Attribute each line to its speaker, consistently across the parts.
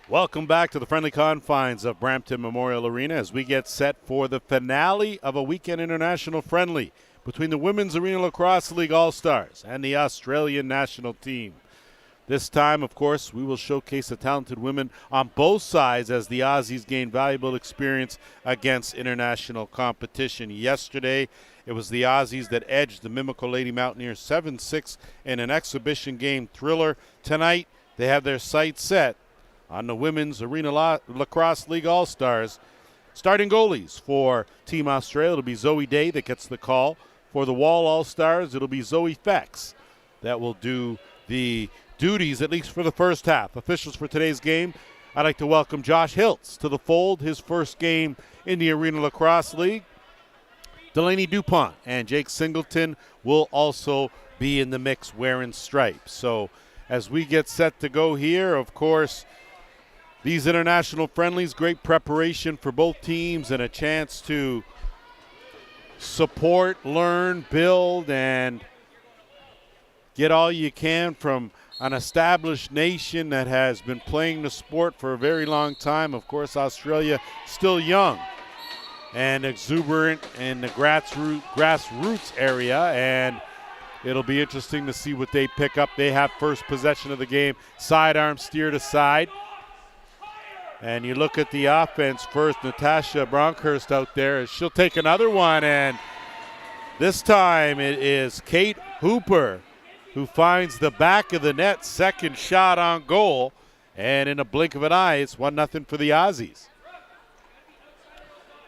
Speaker 1: Welcome back to the friendly confines of Brampton Memorial Arena as we get set for the finale of a weekend international friendly between the Women's Arena Lacrosse League All-Stars and the Australian national team. This time, of course, we will showcase the talented women on both sides as the Aussies gain valuable experience against international competition. Yesterday, it was the Aussies that edged the Mimico Lady Mountaineers 7-6 in an exhibition game thriller. Tonight, they have their sights set on the Women's Arena Lacrosse League All-Stars. Starting goalies for Team Australia, it'll be Zoe Day that gets the call. For the Wall All-Stars, it'll be Zoe Fex that will do the duties, at least for the first half. Officials for today's game, I'd like to welcome Josh Hiltz to the fold, his first game in the Arena Lacrosse League. Delaney DuPont and Jake Singleton will also be in the mix wearing stripes. So as we get set to go here, of course, these international friendlies, great preparation for both teams and a chance to support, learn, build, and get all you can from an established nation that has been playing the sport for a very long time. Of course, Australia still young and exuberant in the grassroots area, and it'll be interesting to see what they pick up. They have first possession of the game, sidearm steer to side. And you look at the offense first, Natasha Bronkhurst out there, as she'll take another one, and this time it is Kate Hooper who finds the back of the net, second shot on goal, and in a blink of an eye, it's 1-0 for the Aussies.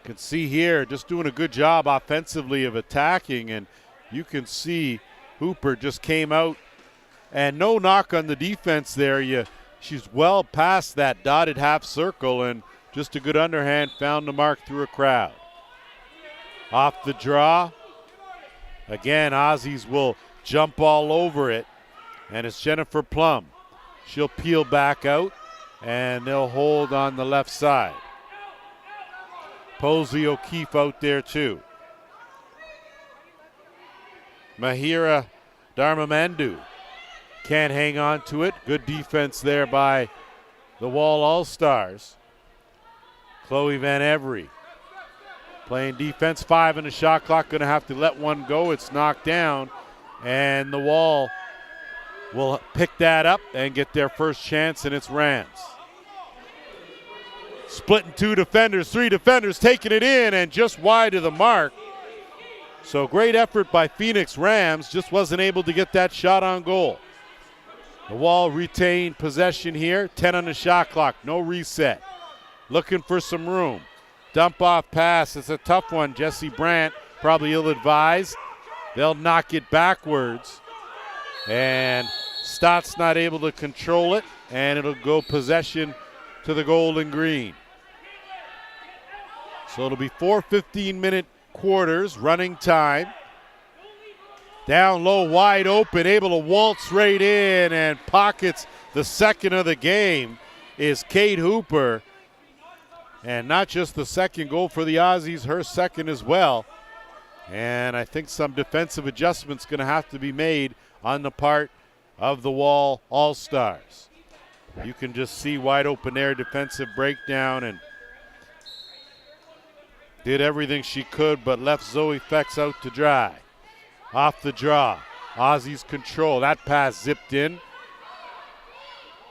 Speaker 1: You can see here, just doing a good job offensively of attacking, and you can see Hooper just came out, and no knock on the defense there. She's well past that dotted half circle, and just a good underhand found the mark through a crowd. Off the draw. Again, Aussies will jump all over it, and it's Jennifer Plum. She'll peel back out, and they'll hold on the left side. Posey O'Keefe out there too. Mahira Dharmamandu can't hang on to it. Good defense there by the Wall All-Stars. Chloe Van Every playing defense, 5 in the shot clock, going to have to let one go. It's knocked down, and the Wall will pick that up and get their first chance, and it's Rams. Splitting 2 defenders, 3 defenders, taking it in, and just wide of the mark. So great effort by Phoenix Rams, just wasn't able to get that shot on goal. The Wall retained possession here, 10 on the shot clock, no reset. Looking for some room. Dump off pass, it's a tough one. Jesse Brandt, probably ill-advised. They'll knock it backwards. And Stott's not able to control it, and it'll go possession to the Golden Green. So it'll be 4 15-minute quarters, running time. Down low, wide open, able to waltz right in and pockets the second of the game is Kate Hooper. And not just the second goal for the Aussies, her second as well. And I think some defensive adjustments going to have to be made on the part of the Wall All-Stars. You can just see wide open there, defensive breakdown, and did everything she could but left Zoe Fex out to dry. Off the draw, Aussies control. That pass zipped in.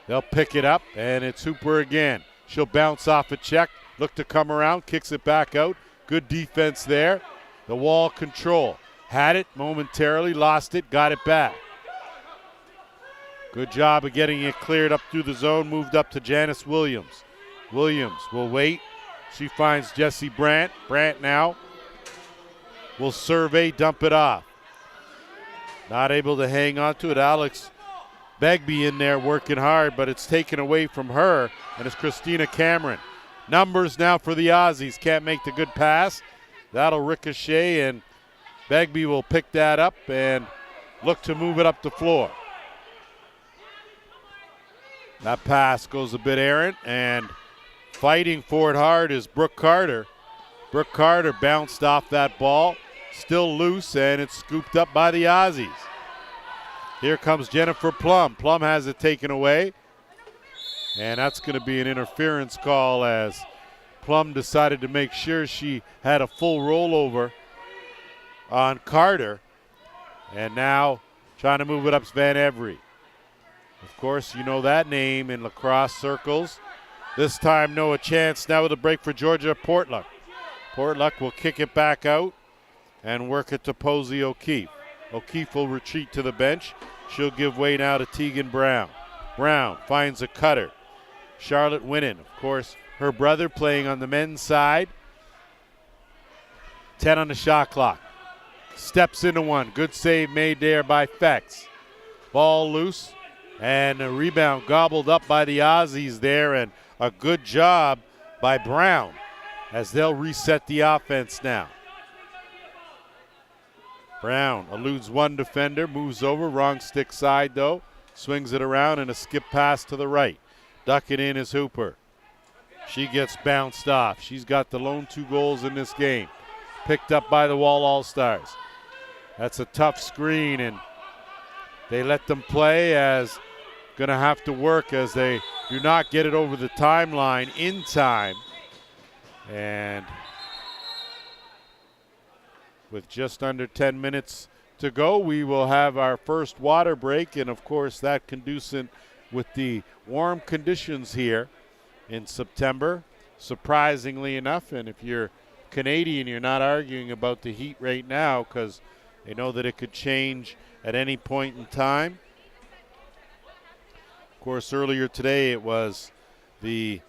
Speaker 1: They'll pick it up, and it's Hooper again. She'll bounce off a check, look to come around, kicks it back out. Good defense there. The Wall control. Had it momentarily, lost it, got it back. Good job of getting it cleared up through the zone, moved up to Janice Williams. Williams will wait. She finds Jesse Brandt. Brandt now will survey, dump it off. Not able to hang on to it. Alex Begbie in there working hard, but it's taken away from her, and it's Christina Cameron. Numbers now for the Aussies. Can't make the good pass. That'll ricochet, and Begbie will pick that up and look to move it up the floor. That pass goes a bit errant, and fighting for it hard is Brooke Carter. Brooke Carter bounced off that ball. Still loose, and it's scooped up by the Aussies. Here comes Jennifer Plum. Plum has it taken away. And that's going to be an interference call as Plum decided to make sure she had a full rollover on Carter. And now trying to move it up is Van Every. Of course, you know that name in lacrosse circles. This time, no a chance now with a break for Georgia Portluck. Portluck will kick it back out and work it to Posey O'Keefe. O'Keefe will retreat to the bench. She'll give way now to Tegan Brown. Brown finds a cutter. Charlotte Winnan, of course, her brother playing on the men's side. 10 on the shot clock. Steps into one. Good save made there by Fex. Ball loose and a rebound gobbled up by the Aussies there, and a good job by Brown as they'll reset the offense now. Brown eludes one defender, moves over, wrong stick side though, swings it around and a skip pass to the right. Ducking in is Hooper. She gets bounced off. She's got the lone 2 goals in this game. Picked up by the Wall All-Stars. That's a tough screen, and they let them play as going to have to work as they do not get it over the timeline in time. And with just under 10 minutes to go, we will have our first water break, and of course that conducive with the warm conditions here in September, surprisingly enough. And if you're Canadian, you're not arguing about the heat right now because they know that it could change at any point in time. Of course, earlier today it was the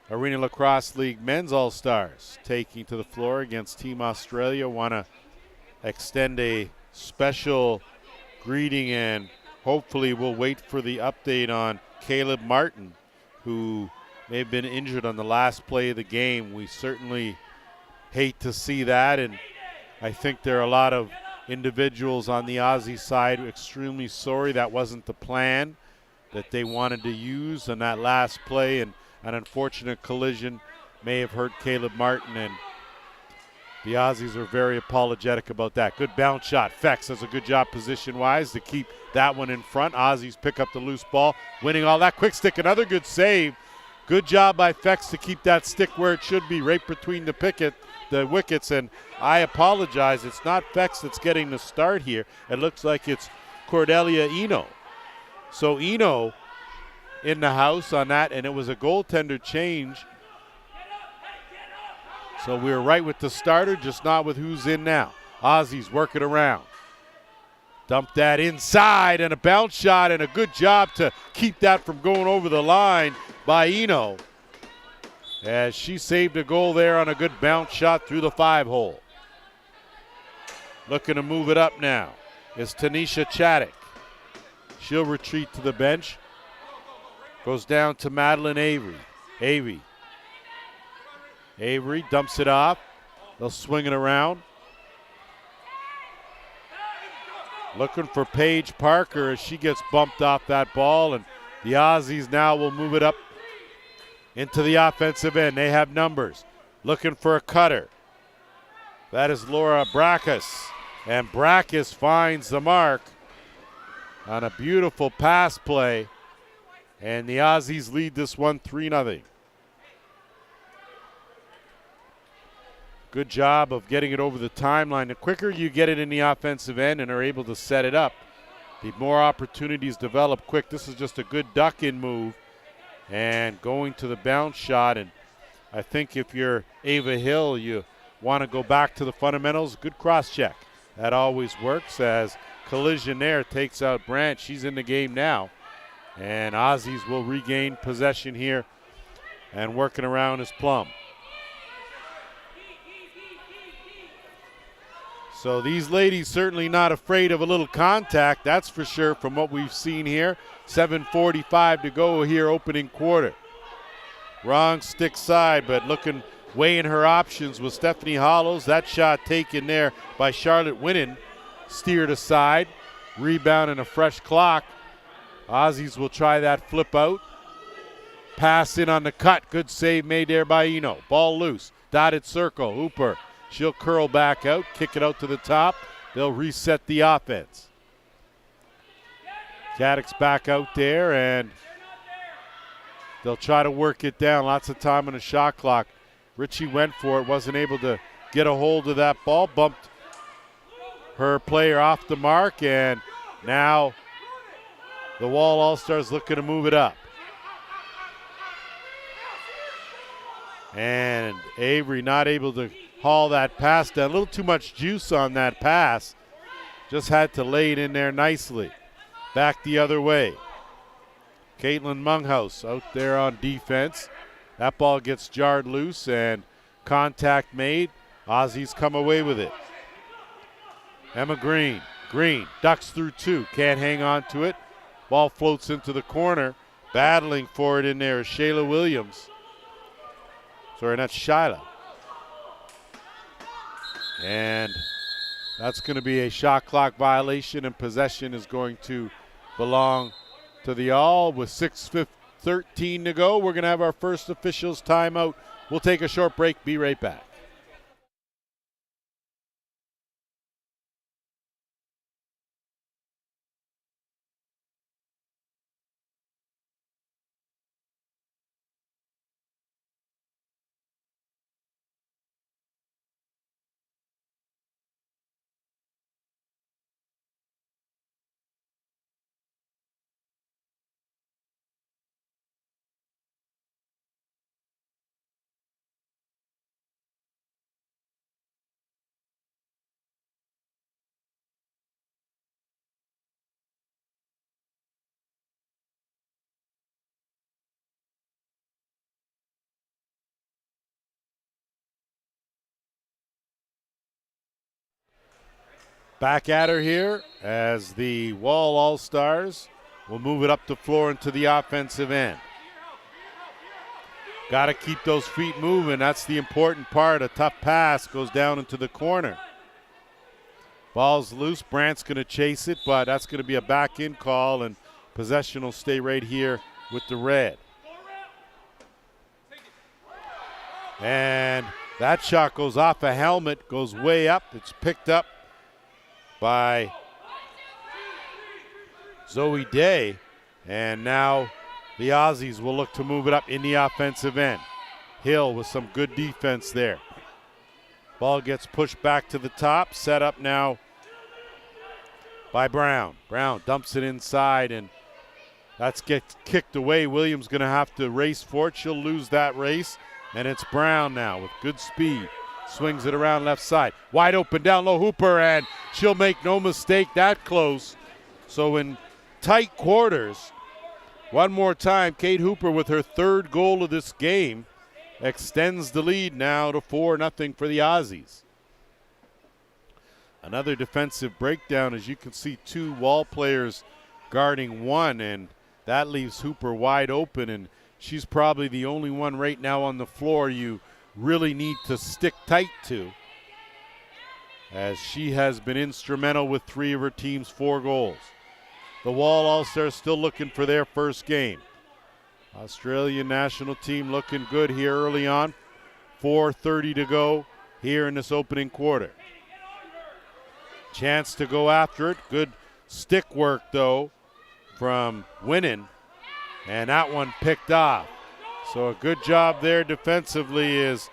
Speaker 1: Arena Lacrosse League Men's All-Stars taking to the floor against Team Australia. Want to extend a special greeting, and hopefully we'll wait for the update on Caleb Martin, who may have been injured on the last play of the game. We certainly hate to see that, and I think there are a lot of individuals on the Aussie side extremely sorry. That wasn't the plan that they wanted to use on that last play, and an unfortunate collision may have hurt Caleb Martin, and the Aussies are very apologetic about that. Good bounce shot. Fex does a good job position-wise to keep that one in front. Aussies pick up the loose ball, winning all that. Quick stick, another good save. Good job by Fex to keep that stick where it should be, right between the wickets, and I apologize. It's not Fex that's getting the start here. It looks like it's Cordelia Eno. So Eno in the house on that, and it was a goaltender change. So we're right with the starter, just not with who's in now. Aussies work it around. Dump that inside, and a bounce shot, and a good job to keep that from going over the line by Eno, as she saved a goal there on a good bounce shot through the 5-hole. Looking to move it up now is Tanisha Chaddock. She'll retreat to the bench. Goes down to Madeline Avery. Avery dumps it off. They'll swing it around. Looking for Paige Parker as she gets bumped off that ball, and the Aussies now will move it up into the offensive end. They have numbers. Looking for a cutter. That is Laura Brackus, and Brackus finds the mark on a beautiful pass play, and the Aussies lead this one 3-0. Good job of getting it over the timeline. The quicker you get it in the offensive end and are able to set it up, the more opportunities develop quick. This is just a good duck-in move and going to the bounce shot. And I think if you're Ava Hill, you want to go back to the fundamentals. Good cross-check. That always works, as collision there takes out Brandt. She's in the game now. And Aussies will regain possession here, and working around is Plum. So these ladies certainly not afraid of a little contact, that's for sure, from what we've seen here. 7:45 to go here, opening quarter. Wrong stick side, but weighing her options was Stephanie Hollows. That shot taken there by Charlotte Winnan, steered aside. Rebound and a fresh clock. Aussies will try that flip out. Pass in on the cut. Good save made there by Eno. Ball loose. Dotted circle. Hooper. She'll curl back out, kick it out to the top. They'll reset the offense. Caddick's back out there, and They'll try to work it down. Lots of time on the shot clock. Ritchie went for it, wasn't able to get a hold of that ball, bumped her player off the mark, and now the Wall All-Stars looking to move it up. And Avery not able to haul that pass down. A little too much juice on that pass. Just had to lay it in there nicely. Back the other way. Caitlin Munghouse out there on defense. That ball gets jarred loose and contact made. Aussies come away with it. Emma Green. Green ducks through two. Can't hang on to it. Ball floats into the corner. Battling for it in there is Shayla Williams. Sorry, not Shyla. And that's going to be a shot clock violation, and possession is going to belong to the All. With 6:13 to go, we're going to have our first officials timeout. We'll take a short break. Be right back. Back at her here as the Wall All-Stars will move it up the floor into the offensive end. Got to keep those feet moving. That's the important part. A tough pass goes down into the corner. Ball's loose. Brandt's going to chase it, but that's going to be a back-in call, and possession will stay right here with the Red. And that shot goes off a helmet, goes way up. It's picked up by Zoe Day, and now the Aussies will look to move it up in the offensive end. Hill with some good defense there. Ball gets pushed back to the top, set up now by Brown. Brown dumps it inside, and that gets kicked away. Williams going to have to race for it. She'll lose that race, and it's Brown now with good speed. Swings it around left side. Wide open down low, Hooper, and she'll make no mistake, that close. So in tight quarters, one more time, Kate Hooper with her third goal of this game extends the lead now to 4-0 for the Aussies. Another defensive breakdown, as you can see, two Wall players guarding one, and that leaves Hooper wide open, and she's probably the only one right now on the floor you really need to stick tight to, as she has been instrumental with three of her team's 4 goals. The Wall All-Stars still looking for their first game. Australian national team looking good here early on. 4:30 to go here in this opening quarter. Chance to go after it. Good stick work, though, from Winnan, and that one picked off. So a good job there defensively is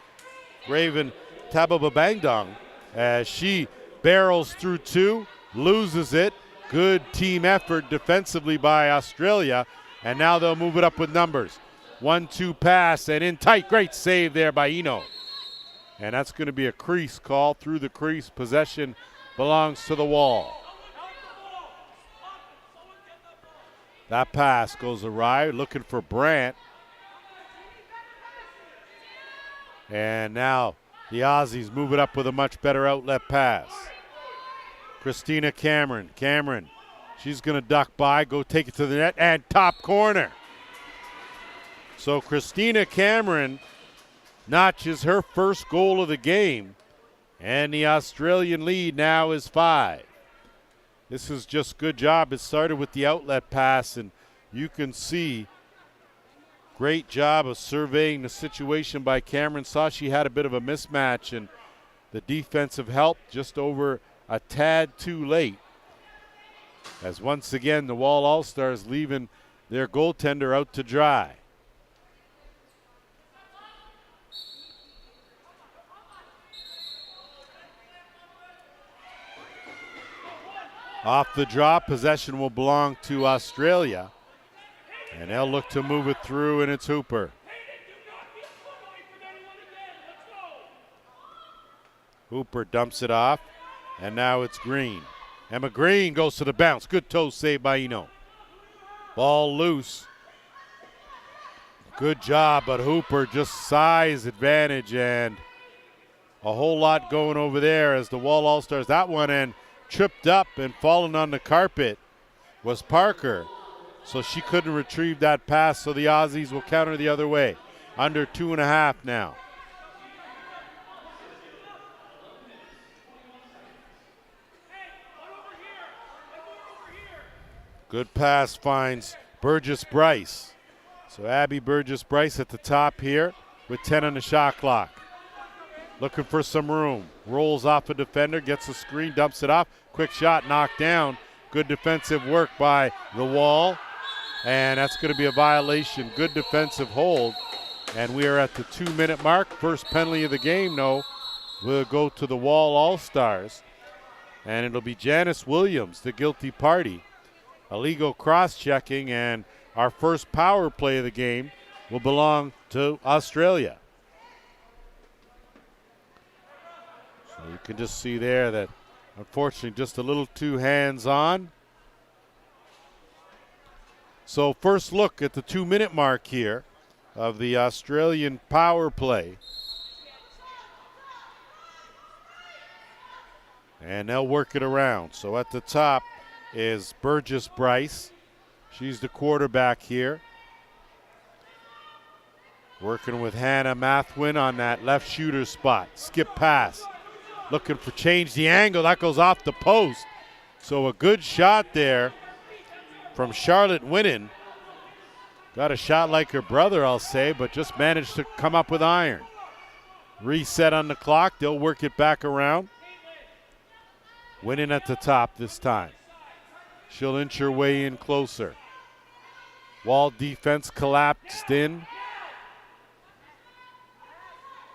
Speaker 1: Raven Tabababangdong as she barrels through two, loses it. Good team effort defensively by Australia, and now they'll move it up with numbers. 1-2 pass and in tight. Great save there by Eno. And that's going to be a crease call through the crease. Possession belongs to the Wall. That pass goes awry, looking for Brandt. And now the Aussies move it up with a much better outlet pass. Christina Cameron. Cameron, she's going to duck by, go take it to the net, and top corner. So Christina Cameron notches her first goal of the game, and the Australian lead now is 5. This is just good job. It started with the outlet pass, and you can see great job of surveying the situation by Cameron. Saw she had a bit of a mismatch, and the defensive help just over a tad too late. As once again the Wall All-Stars leaving their goaltender out to dry. Off the drop, possession will belong to Australia. And they'll look to move it through, and it's Hooper. Hooper dumps it off, and now it's Green. Emma Green goes to the bounce. Good toe save by Eno. Ball loose. Good job, but Hooper just size advantage and a whole lot going over there as the Wall All-Stars. That one and tripped up and fallen on the carpet was Parker. So she couldn't retrieve that pass, so the Aussies will counter the other way. Under 2.5 now. Good pass finds Burgess Bryce. So Abby Burgess Bryce at the top here with 10 on the shot clock. Looking for some room. Rolls off a defender, gets a screen, dumps it off. Quick shot, knocked down. Good defensive work by the Wall. And that's going to be a violation. Good defensive hold. And we are at the 2-minute mark. First penalty of the game, no. Will go to the Wall All-Stars. And it'll be Janice Williams, the guilty party. Illegal cross-checking, and our first power play of the game will belong to Australia. So you can just see there that, unfortunately, just a little too hands-on. So first look at the 2-minute mark here of the Australian power play. And they'll work it around. So at the top is Burgess Bryce. She's the quarterback here. Working with Hannah Mathwin on that left shooter spot. Skip pass. Looking for change the angle. That goes off the post. So a good shot there from Charlotte Winnan. Got a shot like her brother, I'll say, but just managed to come up with iron. Reset on the clock. They'll work it back around. Winnan at the top this time. She'll inch her way in closer. Wall defense collapsed in.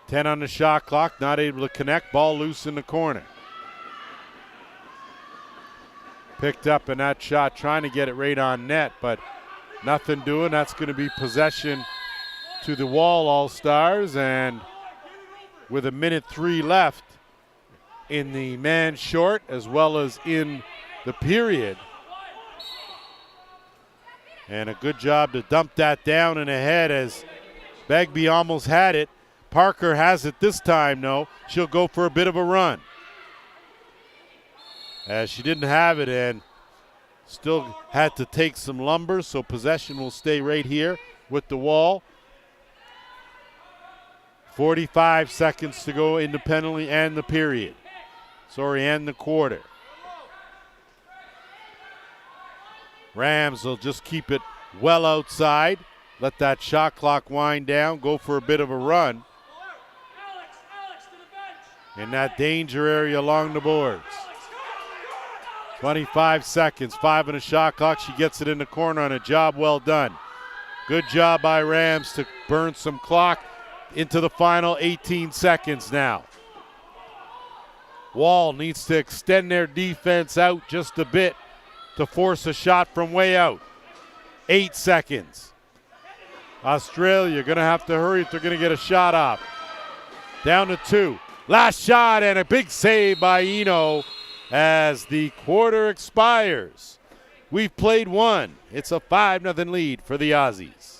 Speaker 1: 10 on the shot clock, not able to connect. Ball loose in the corner. Picked up in that shot, trying to get it right on net, but nothing doing. That's going to be possession to the Wall All-Stars, and with 1:03 left in the man short as well as in the period. And a good job to dump that down and ahead as Bagby almost had it. Parker has it this time, no. She'll go for a bit of a run. As she didn't have it and still had to take some lumber, so possession will stay right here with the Wall. 45 seconds to go in the penalty and the period. And the quarter. Rams will just keep it well outside. Let that shot clock wind down. Go for a bit of a run. In that danger area along the boards. 25 seconds. 5 on the shot clock. She gets it in the corner on a job well done. Good job by Rams to burn some clock into the final 18 seconds now. Wall needs to extend their defense out just a bit to force a shot from way out. 8 seconds. Australia going to have to hurry if they're going to get a shot off. Down to 2. Last shot and a big save by Eno as the quarter expires. We've played one. It's a 5-0 lead for the Aussies.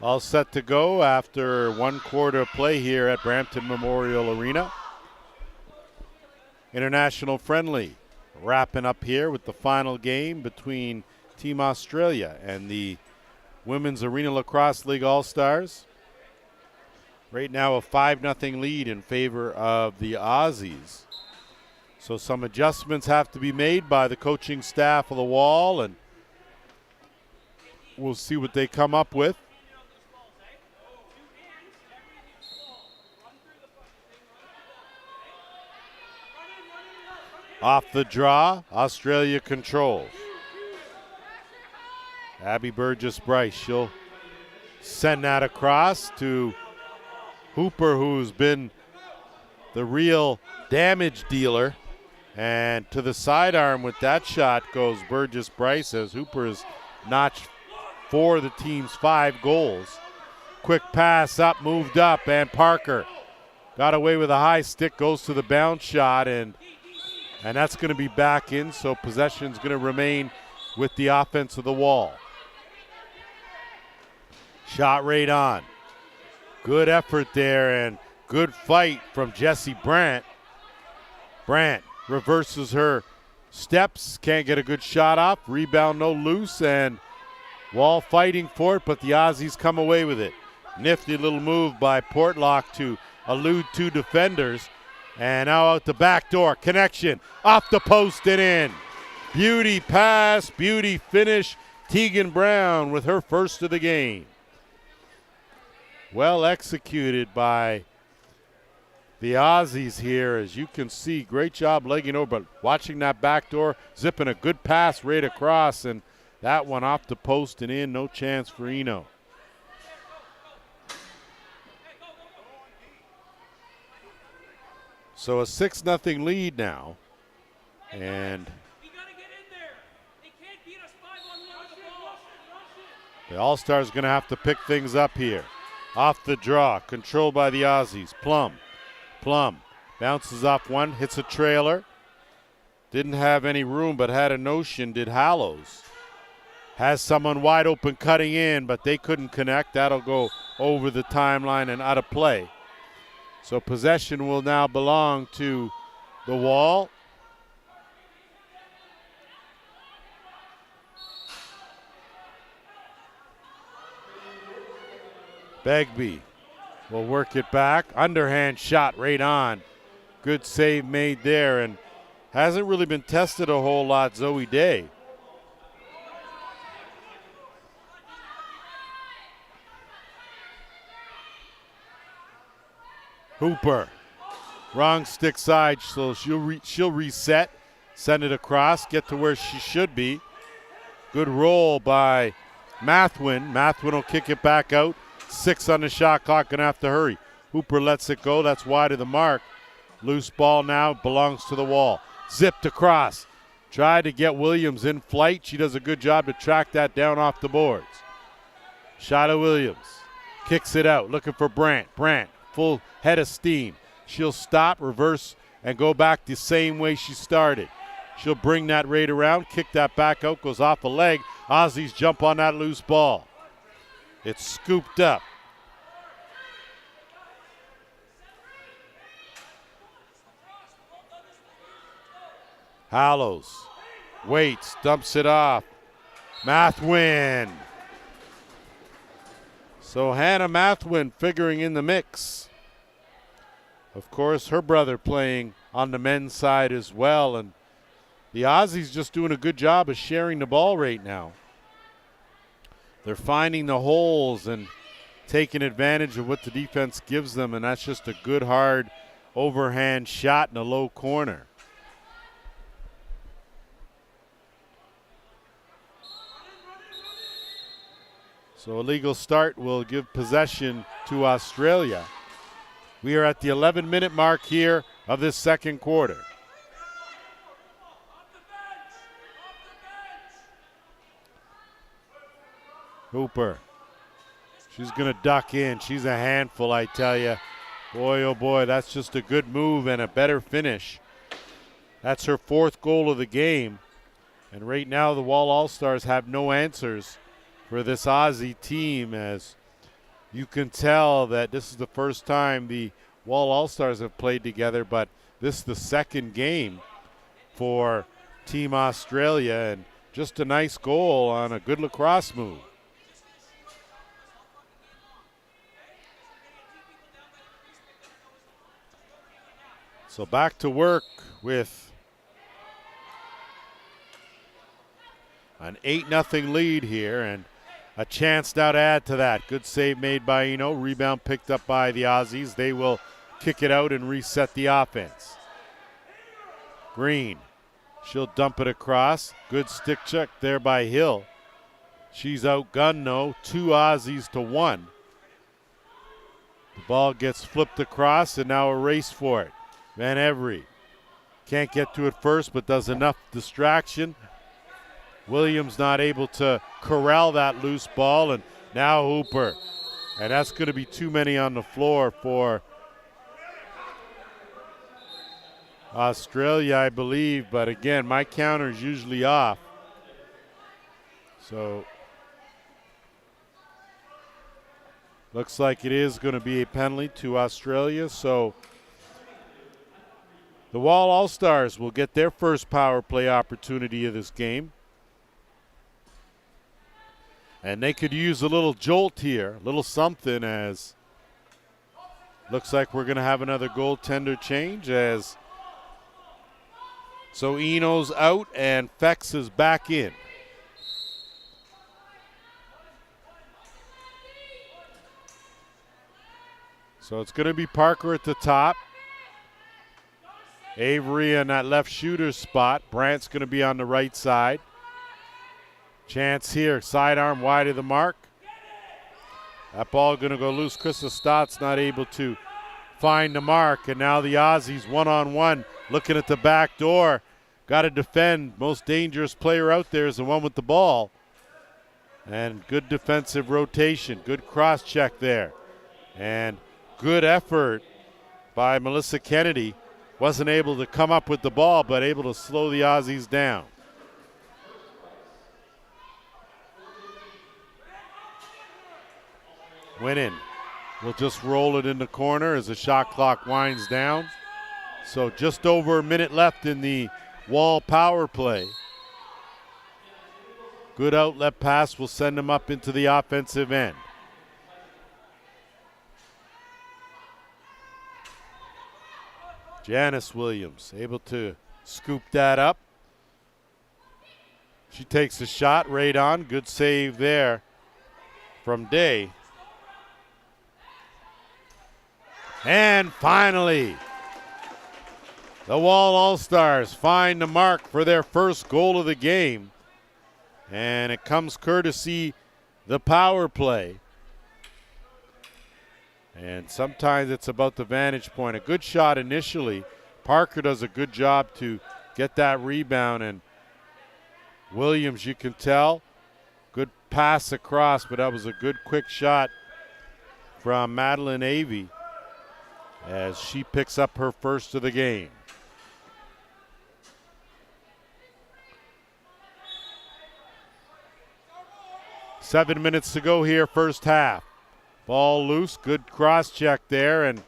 Speaker 1: All set to go after 1 quarter of play here at Brampton Memorial Arena. International friendly wrapping up here with the final game between Team Australia and the Women's Arena Lacrosse League All-Stars. Right now a 5-0 lead in favor of the Aussies. So some adjustments have to be made by the coaching staff of the Wall, and we'll see what they come up with. Off the draw, Australia controls. Abby Burgess-Bryce, she'll send that across to Hooper, who's been the real damage dealer. And to the sidearm with that shot goes Burgess-Bryce, as Hooper has notched 4 of the team's 5 goals. Quick pass up, moved up, and Parker got away with a high stick, goes to the bounce shot, and that's going to be back in, so possession's going to remain with the offense of the Wall. Shot right on. Good effort there and good fight from Jessie Brandt. Brandt reverses her steps, can't get a good shot off. Rebound no loose, and Wall fighting for it, but the Aussies come away with it. Nifty little move by Portlock to elude 2 defenders. And now out the back door, connection, off the post and in. Beauty pass, beauty finish. Tegan Brown with her first of the game. Well executed by the Aussies here, as you can see. Great job legging over, but watching that back door, zipping a good pass right across, and that one off the post and in. No chance for Eno. So a 6-0 lead now, and the All-Stars going to have to pick things up here. Off the draw, controlled by the Aussies. Plum bounces off one, hits a trailer. Didn't have any room, but had a notion, did Hallows. Has someone wide open cutting in, but they couldn't connect. That'll go over the timeline and out of play. So possession will now belong to the Wall. Begbie will work it back. Underhand shot right on. Good save made there, and hasn't really been tested a whole lot, Zoe Day. Hooper, wrong stick side, so she'll reset, send it across, get to where she should be. Good roll by Mathwin. Mathwin will kick it back out. 6 on the shot clock, gonna have to hurry. Hooper lets it go, that's wide of the mark. Loose ball now, belongs to the Wall. Zipped across, tried to get Williams in flight. She does a good job to track that down off the boards. Shot of Williams, kicks it out, looking for Brandt. Brandt, full head of steam. She'll stop, reverse, and go back the same way she started. She'll bring that right around, kick that back out, goes off a leg. Aussies jump on that loose ball. It's scooped up. Hallows waits, dumps it off. Mathwin. So Hannah Mathwin figuring in the mix. Of course, her brother playing on the men's side as well, and the Aussies just doing a good job of sharing the ball right now. They're finding the holes and taking advantage of what the defense gives them, and that's just a good, hard overhand shot in a low corner. So a legal start will give possession to Australia. We are at the 11-minute mark here of this second quarter. Hooper, she's going to duck in. She's a handful, I tell you. Boy, oh boy, that's just a good move and a better finish. That's her 4th goal of the game. And right now the Wall All-Stars have no answers for this Aussie team, as you can tell that this is the first time the Wall All-Stars have played together, but this is the second game for Team Australia, and just a nice goal on a good lacrosse move. So back to work with an 8-0 lead here, and a chance now to add to that. Good save made by Eno. Rebound picked up by the Aussies. They will kick it out and reset the offense. Green. She'll dump it across. Good stick check there by Hill. She's outgunned, though. 2 Aussies to 1. The ball gets flipped across, and now a race for it. Van Every can't get to it first, but does enough distraction. Williams not able to corral that loose ball, and now Hooper. And that's going to be too many on the floor for Australia, I believe. But again, my counter is usually off. So looks like it is going to be a penalty to Australia. So the Wall All-Stars will get their first power play opportunity of this game. And they could use a little jolt here, a little something, as looks like we're going to have another goaltender change. As so Eno's out and Fex is back in. So it's going to be Parker at the top. Avery in that left shooter's spot. Brandt's going to be on the right side. Chance here, sidearm wide of the mark. That ball going to go loose. Krista Stott's not able to find the mark, and now the Aussies one-on-one looking at the back door. Got to defend. Most dangerous player out there is the one with the ball. And good defensive rotation, good cross check there. And good effort by Melissa Kennedy. Wasn't able to come up with the ball, but able to slow the Aussies down. Winning will just roll it in the corner as the shot clock winds down. So just over a minute left in the Wall power play. Good outlet pass will send them up into the offensive end. Janice Williams able to scoop that up. She takes a shot right on. Good save there from Day. And finally, the Wall All-Stars find the mark for their first goal of the game. And it comes courtesy the power play. And sometimes it's about the vantage point. A good shot initially. Parker does a good job to get that rebound. And Williams, you can tell, good pass across, but that was a good quick shot from Madeline Avey as she picks up her first of the game. Seven minutes to go here, first half. Ball loose, good cross check there, and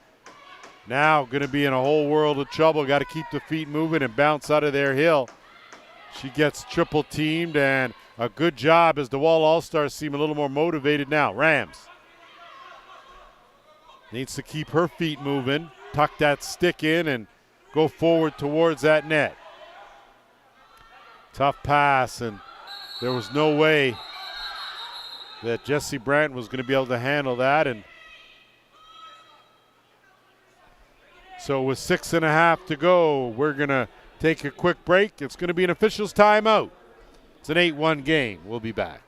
Speaker 1: now going to be in a whole world of trouble. Got to keep the feet moving and bounce out of there. Hill. She gets triple teamed, and a good job as the Wall All-Stars seem a little more motivated now. Rams needs to keep her feet moving, tuck that stick in, and go forward towards that net. Tough pass, and there was no way that Jessie Brandt was going to be able to handle that. And so with 6.5 to go, we're going to take a quick break. It's going to be an official's timeout. It's an 8-1 game. We'll be back.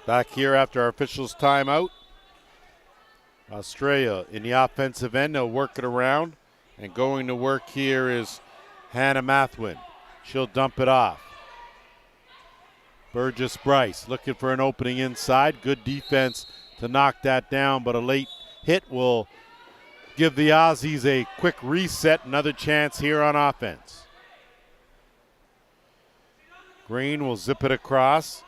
Speaker 1: Back here after our officials' timeout. Australia in the offensive end, they'll work it around. And going to work here is Hannah Mathwin. She'll dump it off. Burgess Bryce looking for an opening inside. Good defense to knock that down, but a late hit will give the Aussies a quick reset. Another chance here on offense. Green will zip it across.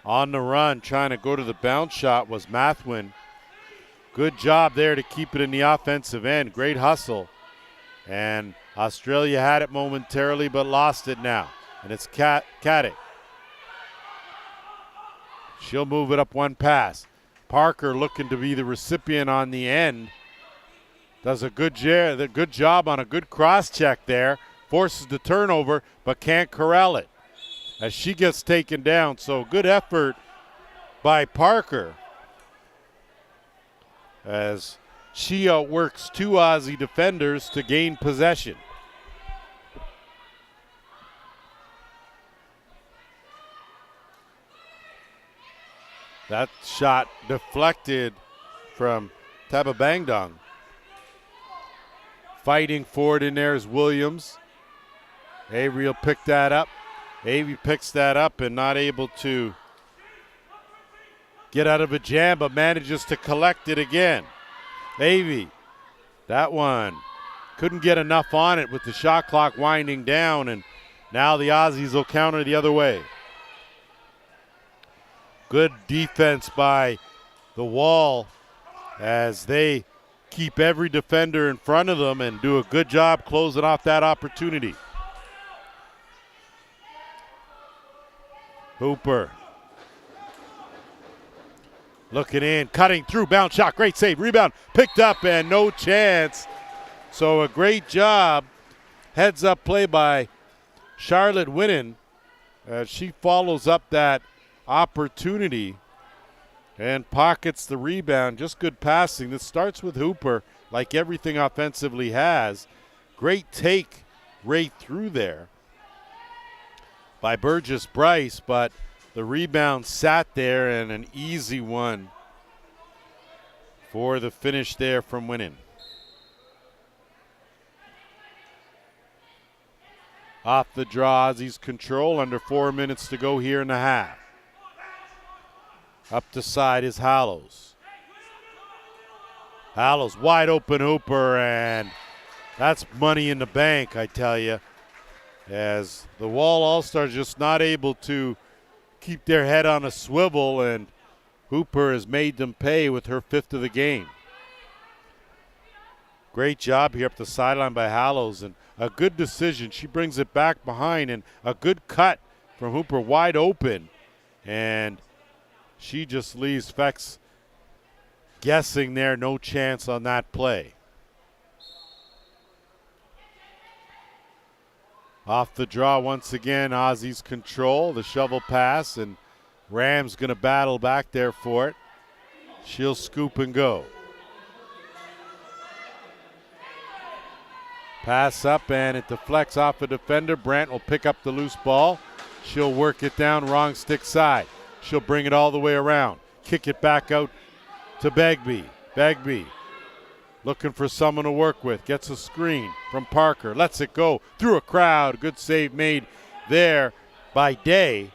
Speaker 1: On the run, trying to go to the bounce shot was Mathwin. Good job there to keep it in the offensive end. Great hustle. And Australia had it momentarily but lost it now. And it's Caddick. She'll move it up one pass. Parker looking to be the recipient on the end. Does a good job on a good cross check there. Forces the turnover but can't corral it as she gets taken down. So good effort by Parker as she outworks two Aussie defenders to gain possession. That shot deflected from Tababangdong. Fighting for it in there is Williams. Avery will pick that up. Avery picks that up and not able to get out of a jam, but manages to collect it again. Avery, that one, couldn't get enough on it with the shot clock winding down, and now the Aussies will counter the other way. Good defense by the Wall as they keep every defender in front of them and do a good job closing off that opportunity. Hooper looking in, cutting through, bounce shot, great save, rebound, picked up and no chance. So a great job, heads up play by Charlotte Winnan as she follows up that opportunity and pockets the rebound. Just good passing. This starts with Hooper like everything offensively has. Great take right through there by Burgess Bryce, but the rebound sat there and an easy one for the finish there from Winnan. Off the draw, Aussies control, under 4 minutes to go here in the half. Up the side is Hallows. Hallows wide open Hooper, and that's money in the bank, I tell you. As the Wall All-Stars just not able to keep their head on a swivel, and Hooper has made them pay with her 5th of the game. Great job here up the sideline by Hallows, and a good decision. She brings it back behind, and a good cut from Hooper wide open. And she just leaves Fex guessing there, no chance on that play. Off the draw once again, Aussies control the shovel pass, and Ram's going to battle back there for it. She'll scoop and go. Pass up and it deflects off a defender. Brandt will pick up the loose ball. She'll work it down wrong stick side. She'll bring it all the way around. Kick it back out to Bagby. Bagby looking for someone to work with. Gets a screen from Parker. Lets it go through a crowd. Good save made there by Day.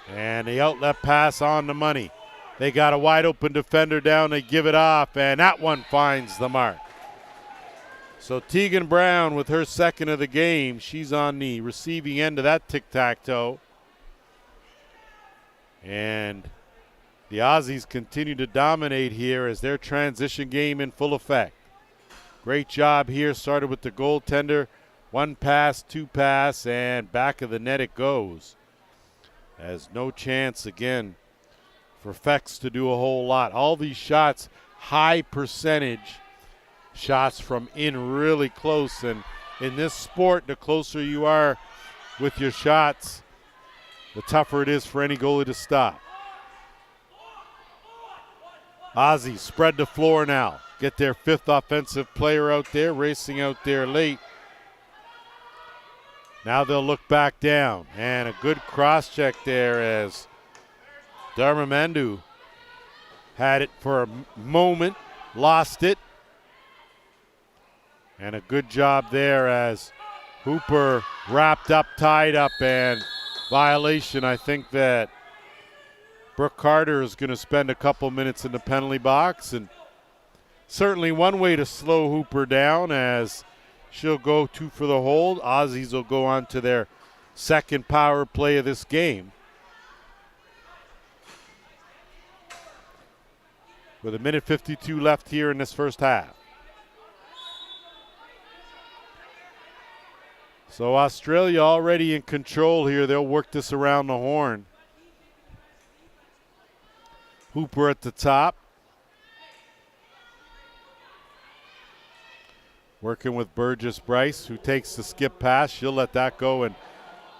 Speaker 1: And the outlet pass on the money. They got a wide open defender down. They give it off, and that one finds the mark. So Tegan Brown with her 2nd of the game. She's on the receiving end of that tic-tac-toe. And the Aussies continue to dominate here as their transition game in full effect. Great job here. Started with the goaltender. 1 pass, 2 pass, and back of the net it goes. As no chance again for Fex to do a whole lot. All these shots, high percentage shots from in really close. And in this sport, the closer you are with your shots, the tougher it is for any goalie to stop. Aussies spread the floor now. Get their 5th offensive player out there, racing out there late. Now they'll look back down, and a good cross check there as Darmamandu had it for a moment, lost it. And a good job there as Hooper wrapped up, tied up, and violation. I think that Brooke Carter is going to spend a couple minutes in the penalty box, and certainly one way to slow Hooper down as she'll go 2 for the hold. Aussies will go on to their second power play of this game. With 1:52 left here in this first half. So Australia already in control here. They'll work this around the horn. Hooper at the top. Working with Burgess Bryce, who takes the skip pass. She'll let that go and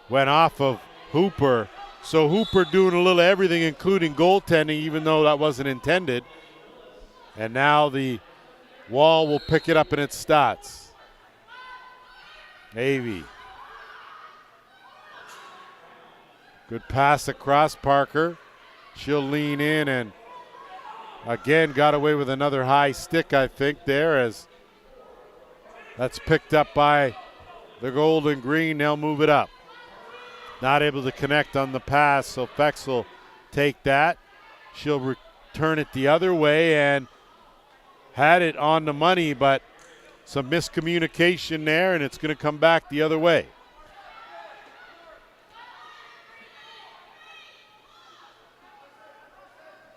Speaker 1: went off of Hooper. So Hooper doing a little everything, including goaltending, even though that wasn't intended. And now the Wall will pick it up in its stats. Navy. Good pass across Parker. She'll lean in and again got away with another high stick, I think, there, as that's picked up by the gold and green. They'll move it up. Not able to connect on the pass, so Fex will take that. She'll return it the other way and had it on the money, but some miscommunication there, and it's going to come back the other way.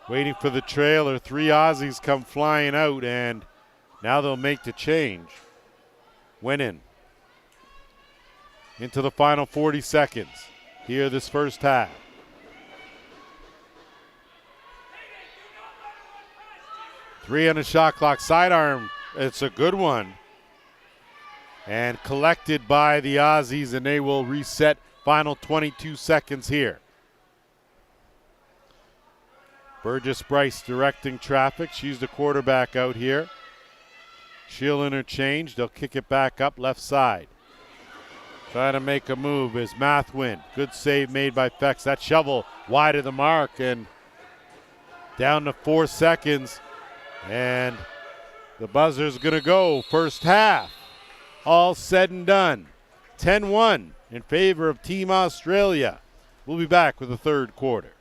Speaker 1: Waiting for the trailer. 3 Aussies come flying out, and now they'll make the change. Winning. Into the final 40 seconds here this first half. Three on the shot clock. Sidearm. It's a good one. And collected by the Aussies, and they will reset. Final 22 seconds here. Burgess Bryce directing traffic. She's the quarterback out here. She'll interchange. They'll kick it back up left side. Trying to make a move is Mathwin. Good save made by Fex. That shovel wide of the mark and down to 4 seconds. And the buzzer's going to go. First half, all said and done. 10-1 in favor of Team Australia. We'll be back with the third quarter.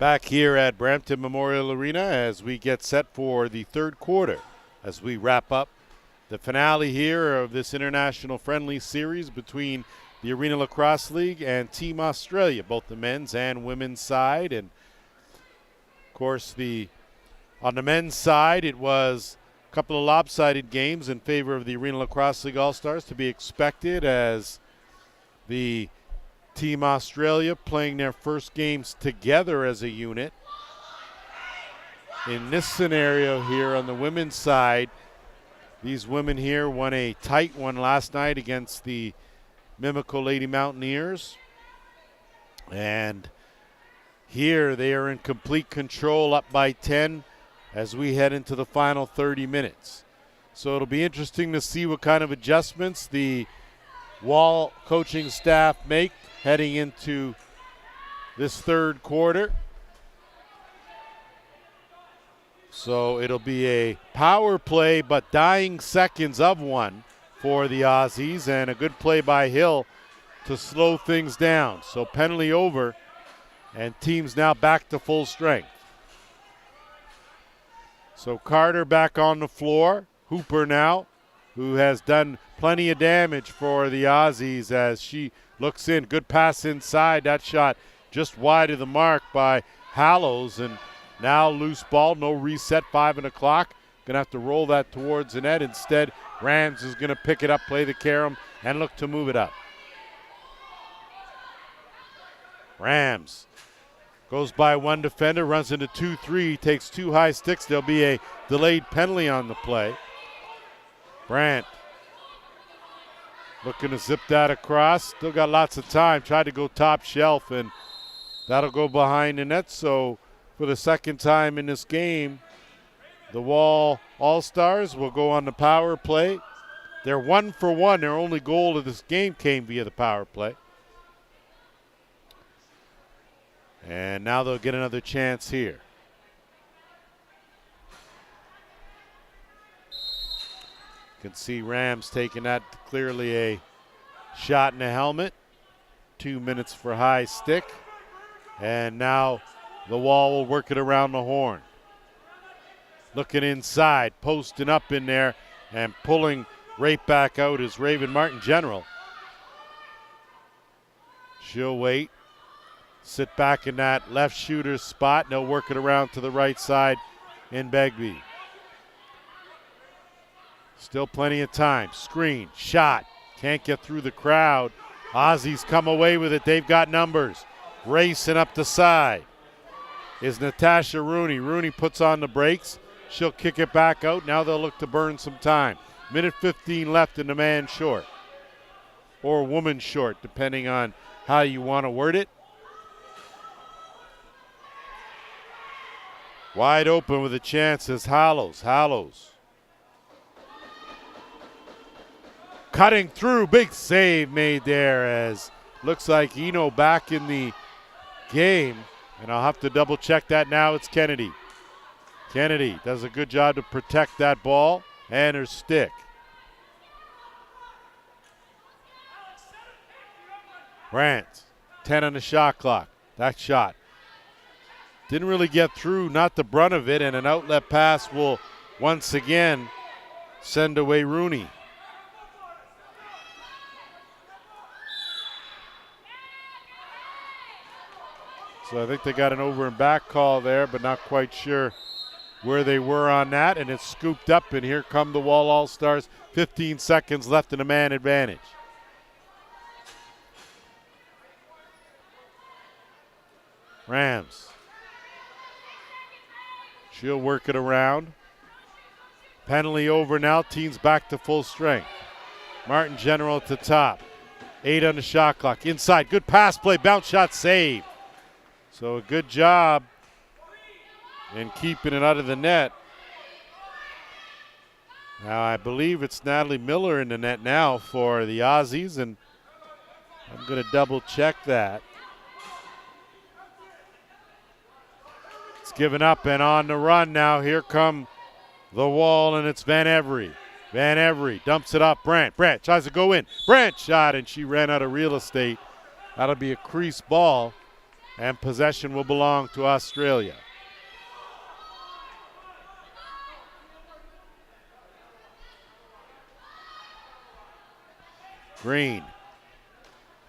Speaker 1: Back here at Brampton Memorial Arena as we get set for the third quarter as we wrap up the finale here of this international friendly series between the Arena Lacrosse League and Team Australia, both the men's and women's side. And of course, on the men's side, it was a couple of lopsided games in favor of the Arena Lacrosse League All-Stars, to be expected, as the Team Australia playing their first games together as a unit. In this scenario here on the women's side, these women here won a tight one last night against the Mimico Lady Mountaineers. And here they are in complete control, up by 10 as we head into the final 30 minutes. So it'll be interesting to see what kind of adjustments the Wall coaching staff make heading into this third quarter. So it'll be a power play, but dying seconds of one for the Aussies, and a good play by Hill to slow things down. So penalty over, and teams now back to full strength. So Carter back on the floor. Hooper now, who has done plenty of damage for the Aussies as she looks in. Good pass inside. That shot just wide of the mark by Hallows. And now loose ball, no reset, 5 o'clock. Going to have to roll that towards the net. Instead, Rams is going to pick it up, play the carom, and look to move it up. Rams goes by one defender, runs into 2-3, takes 2 high sticks. There'll be a delayed penalty on the play. Brandt looking to zip that across. Still got lots of time. Tried to go top shelf, and that'll go behind the net. So for the second time in this game, the Wall All-Stars will go on the power play. They're 1 for 1. Their only goal of this game came via the power play. And now they'll get another chance here. You can see Rams taking that, clearly a shot in the helmet. 2 minutes for high stick. And now the Wall will work it around the horn. Looking inside, posting up in there, and pulling right back out is Raven Martin General. She'll wait. Sit back in that left shooter's spot. They'll work it around to the right side in Begbie. Still plenty of time. Screen, shot. Can't get through the crowd. Aussies come away with it. They've got numbers. Racing up the side is Natasha Rooney. Rooney puts on the brakes. She'll kick it back out. Now they'll look to burn some time. Minute 15 left in the man short. Or woman short, depending on how you want to word it. Wide open with a chance is Hallows. Hallows cutting through. Big save made there, as looks like Eno back in the game. And I'll have to double check that now. It's Kennedy. Kennedy does a good job to protect that ball and her stick. Brandt, 10 on the shot clock. That shot didn't really get through, not the brunt of it, and an outlet pass will once again send away Rooney. So I think they got an over and back call there, but not quite sure where they were on that, and it's scooped up, and here come the Wall All-Stars. 15 seconds left in a man advantage. Rams. She'll work it around. Penalty over now. Team's back to full strength. Martin General at the top. 8 on the shot clock. Inside. Good pass play. Bounce shot save. So a good job in keeping it out of the net. Now I believe it's Natalie Miller in the net now for the Aussies, and I'm going to double check that. It's given up and on the run now. Here come the Wall, and it's Van Every. Van Every dumps it up. Brandt tries to go in. Brandt shot, and she ran out of real estate. That'll be a crease ball. and possession will belong to Australia. Green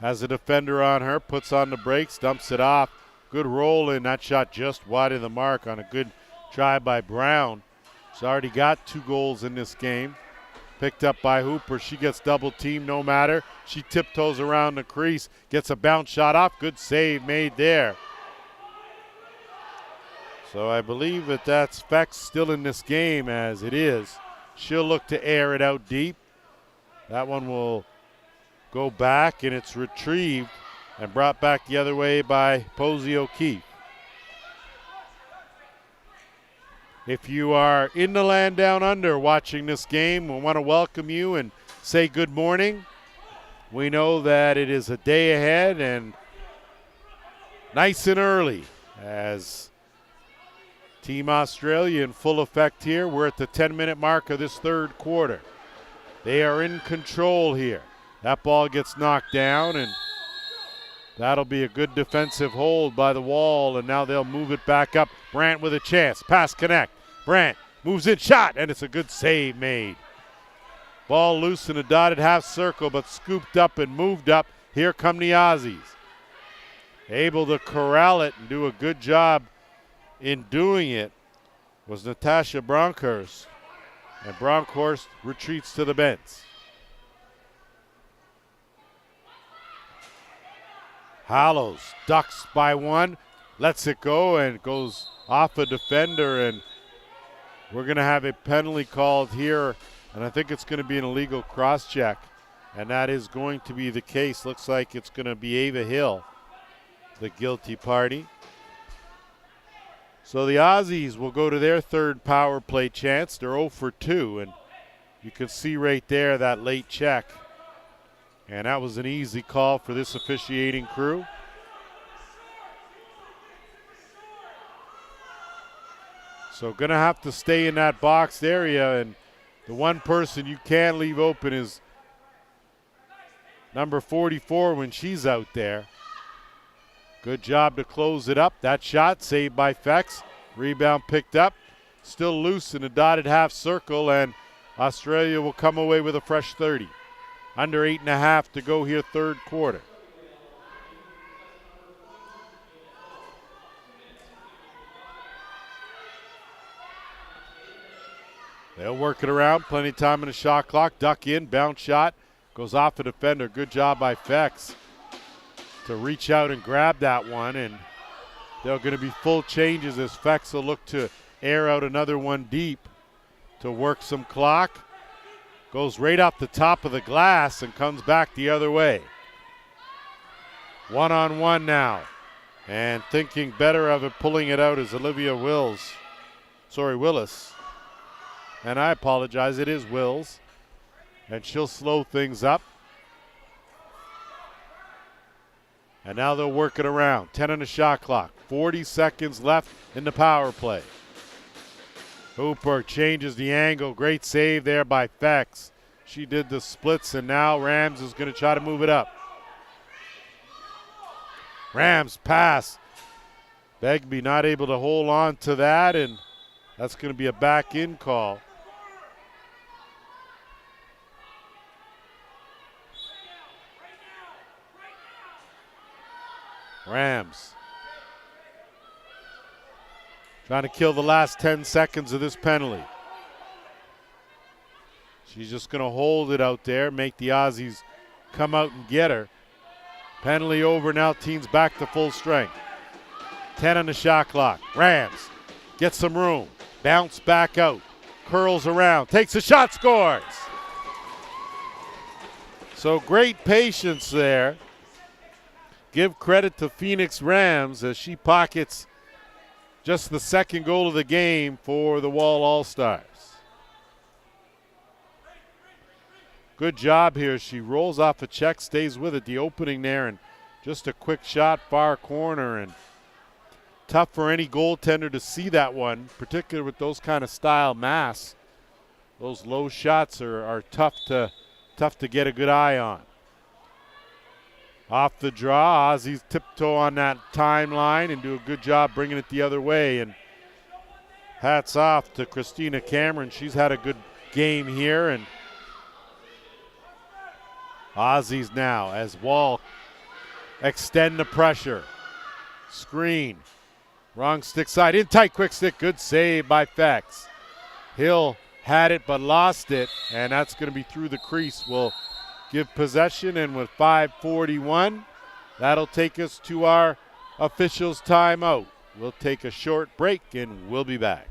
Speaker 1: has a defender on her, puts on the brakes, dumps it off. Good roll in. That shot just wide of the mark on a good try by Brown. She's already got 2 goals in this game. Picked up by Hooper. She gets double teamed, no matter. She tiptoes around the crease, gets a bounce shot off. Good save made there. So I believe that's Fex still in this game, as it is. She'll look to air it out deep. That one will go back, and it's retrieved and brought back the other way by Posey O'Keefe. If you are in the land down under watching this game, we want to welcome you and say good morning. We know that it is a day ahead and nice and early as Team Australia in full effect here. We're at the 10-minute mark of this third quarter. They are in control here. That ball gets knocked down, and that'll be a good defensive hold by the wall, and now they'll move it back up. Brandt with a chance. Pass connect. Brandt moves in, shot, and it's a good save made. Ball loose in a dotted half circle, but scooped up and moved up. Here come the Aussies. Able to corral it and do a good job in doing it was Natasha Bronkhorst, and Bronkhorst retreats to the bench. Hollows ducks by one, lets it go, and goes off a defender, and we're going to have a penalty called here, and I think it's going to be an illegal cross-check, and that is going to be the case. Looks like it's going to be Ava Hill, the guilty party. So the Aussies will go to their third power play chance. They're 0 for 2, and you can see right there that late check. And that was an easy call for this officiating crew. So going to have to stay in that boxed area, and the one person you can leave open is number 44 when she's out there. Good job to close it up. That shot saved by Fex. Rebound picked up. Still loose in a dotted half circle, and Australia will come away with a fresh 30. Under 8.5 to go here, third quarter. They'll work it around. Plenty of time in the shot clock. Duck in, bounce shot. Goes off a defender. Good job by Fex to reach out and grab that one. And they're going to be full changes as Fex will look to air out another one deep to work some clock. Goes right off the top of the glass and comes back the other way. 1-on-1 now. And thinking better of it, pulling it out is Olivia Willis. And I apologize, it is Wills. And she'll slow things up. And now they'll work it around. 10 on the shot clock. 40 seconds left in the power play. Hooper changes the angle. Great save there by Fex. She did the splits, and now Rams is going to try to move it up. Rams pass. Begbie not able to hold on to that, and that's going to be a back-in call. Rams trying to kill the last 10 seconds of this penalty. She's just going to hold it out there, make the Aussies come out and get her. Penalty over now, team's back to full strength. 10 on the shot clock. Rams get some room, bounce back out, curls around, takes a shot, scores. So great patience there. Give credit to Phoenix Rams as she pockets just the second goal of the game for the Wall All-Stars. Good job here. She rolls off a check, stays with it. The opening there, and just a quick shot, far corner, and tough for any goaltender to see that one, particularly with those kind of style masks. Those low shots are tough to get a good eye on. Off the draw, Aussies tiptoe on that timeline and do a good job bringing it the other way. And hats off to Christina Cameron. She's had a good game here. And Aussies now as Wall extend the pressure. Screen. Wrong stick side. In tight, quick stick. Good save by Fex. Hill had it but lost it. And that's going to be through the crease. We'll give possession, and with 5:41, that'll take us to our officials' timeout. We'll take a short break, and we'll be back.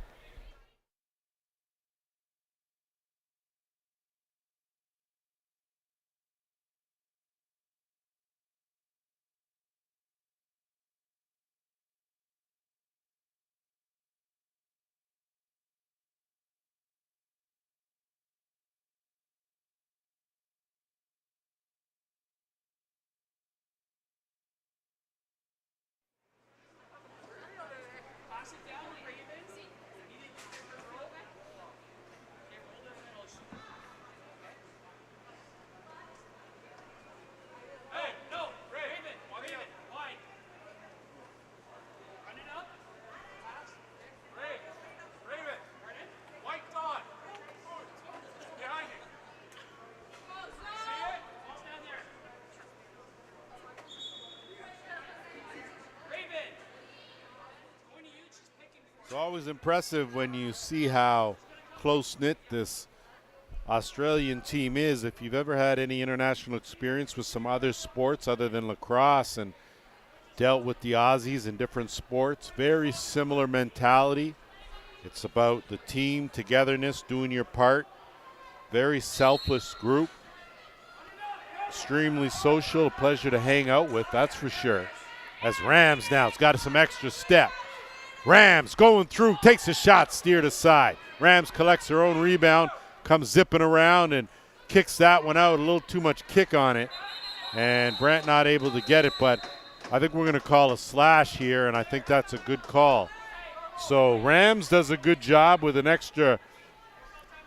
Speaker 1: It's always impressive when you see how close-knit this Australian team is. If you've ever had any international experience with some other sports other than lacrosse and dealt with the Aussies in different sports, very similar mentality. It's about the team, togetherness, doing your part. Very selfless group. Extremely social, a pleasure to hang out with, that's for sure. As Rams now, it's got some extra step. Rams going through, takes a shot, steered aside. Rams collects her own rebound, comes zipping around and kicks that one out. A little too much kick on it. And Brant not able to get it, but I think we're going to call a slash here, and I think that's a good call. So Rams does a good job with an extra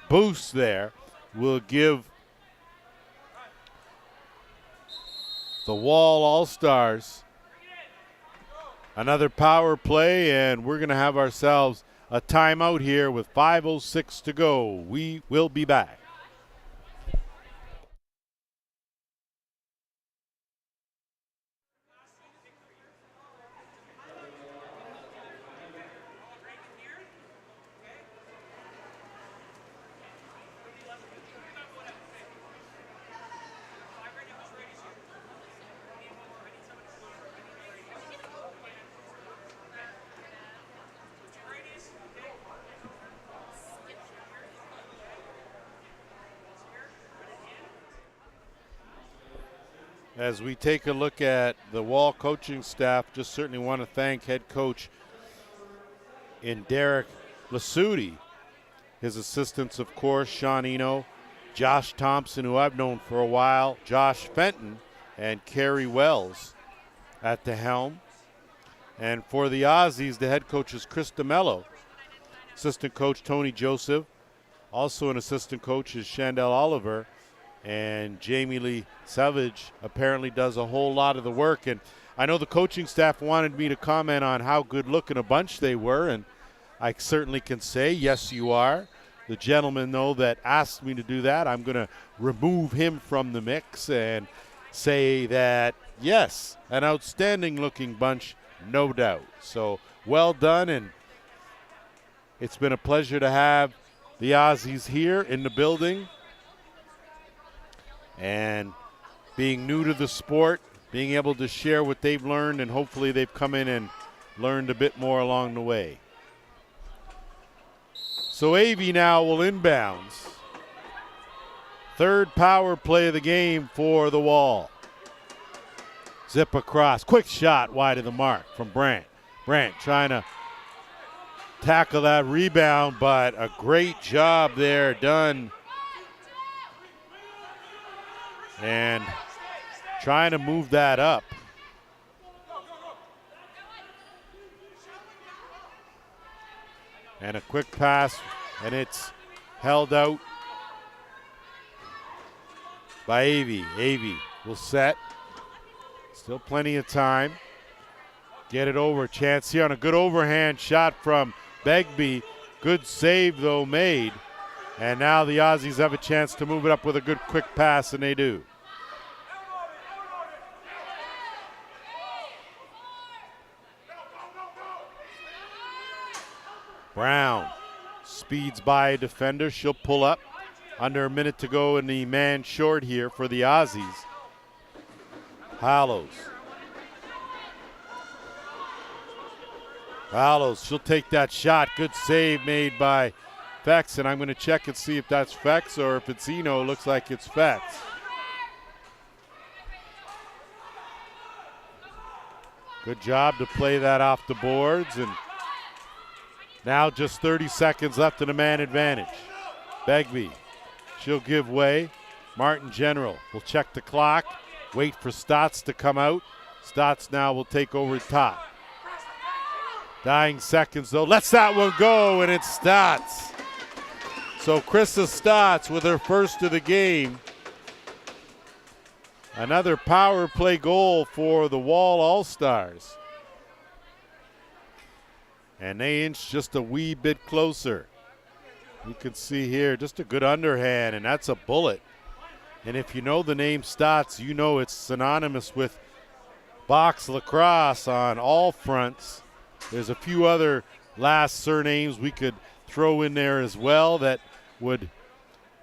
Speaker 1: boost there. We'll give the Wall All-Stars another power play, and we're going to have ourselves a timeout here with 5:06 to go. We will be back. As we take a look at the Wall coaching staff, just certainly want to thank head coach in Derek Lasuti, his assistants, of course, Sean Eno, Josh Thompson, who I've known for a while, Josh Fenton, and Kerry Wells at the helm. And for the Aussies, the head coach is Chris DeMello, assistant coach Tony Joseph, also an assistant coach is Chandel Oliver, and Jamie Lee Savage apparently does a whole lot of the work. And I know the coaching staff wanted me to comment on how good-looking a bunch they were, and I certainly can say, yes, you are. The gentleman, though, that asked me to do that, I'm going to remove him from the mix and say that, yes, an outstanding-looking bunch, no doubt. So well done, and it's been a pleasure to have the Aussies here in the building. And being new to the sport, being able to share what they've learned, and hopefully they've come in and learned a bit more along the way. So Avey now will inbounds. Third power play of the game for the Wall. Zip across, quick shot wide of the mark from Brant. Brant trying to tackle that rebound, but a great job there done. And trying to move that up. And a quick pass, and it's held out by Avey. Avey will set. Still plenty of time. Get it over. Chance here on a good overhand shot from Begbie. Good save, though, made. And now the Aussies have a chance to move it up with a good quick pass, and they do. Brown speeds by a defender. She'll pull up. Under a minute to go in the man short here for the Aussies. Hallows. She'll take that shot. Good save made by Fex, and I'm going to check and see if that's Fex or if it's Eno. Looks like it's Fex. Good job to play that off the boards, and now just 30 seconds left in a man advantage. Begbie, she'll give way. Martin General will check the clock, wait for Stotts to come out. Stotts now will take over top. Dying seconds though, lets that one go, and it's Stotts. So Krista Stotts with her first of the game. Another power play goal for the Wall All-Stars. And they inch just a wee bit closer. You can see here just a good underhand, and that's a bullet. And if you know the name Stotts, you know it's synonymous with box lacrosse on all fronts. There's a few other last surnames we could throw in there as well that would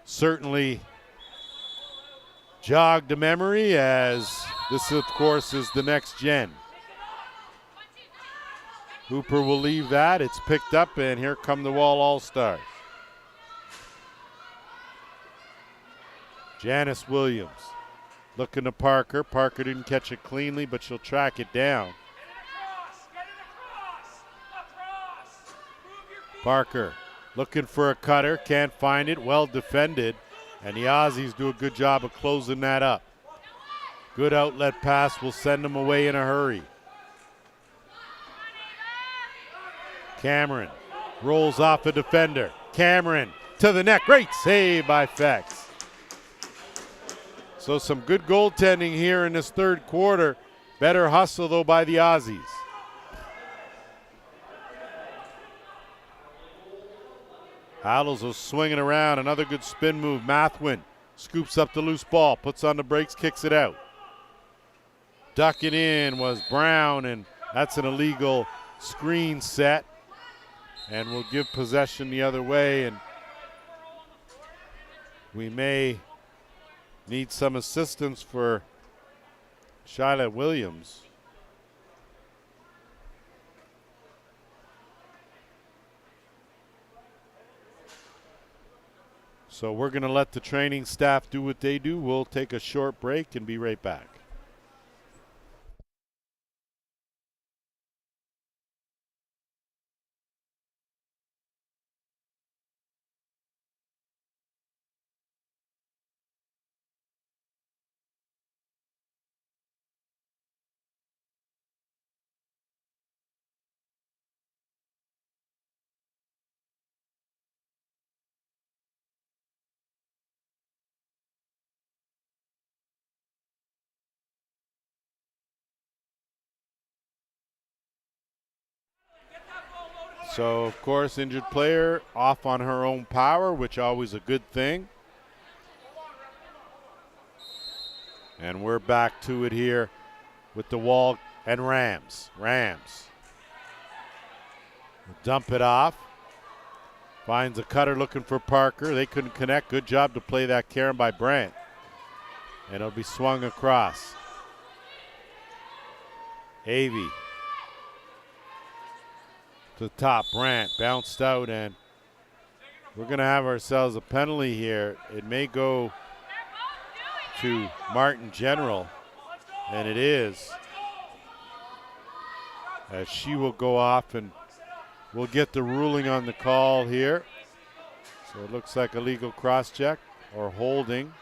Speaker 1: certainly jog the memory, as this, of course, is the next gen. Hooper will leave that. It's picked up, and here come the Wall All-Stars. Janice Williams looking to Parker. Parker didn't catch it cleanly, but she'll track it down. Parker looking for a cutter, can't find it, well defended, and the Aussies do a good job of closing that up. Good outlet pass will send them away in a hurry. Cameron rolls off a defender. Cameron to the net, great save by Fex. So some good goaltending here in this third quarter. Better hustle though by the Aussies. Hallows was swinging around, another good spin move. Mathwin scoops up the loose ball, puts on the brakes, kicks it out. Ducking in was Brown, and that's an illegal screen set. And we'll give possession the other way, and we may need some assistance for Shyla Williams. So we're going to let the training staff do what they do. We'll take a short break and be right back. So, of course, injured player off on her own power, which always a good thing. And we're back to it here with the Wall and Rams. Rams dump it off. Finds a cutter looking for Parker. They couldn't connect. Good job to play that Karen by Brandt. And it'll be swung across. Avey to the top. Brandt bounced out, and we're going to have ourselves a penalty here. It may go to Martin General, and it is, as she will go off, and we'll get the ruling on the call here. So it looks like a legal cross-check or holding.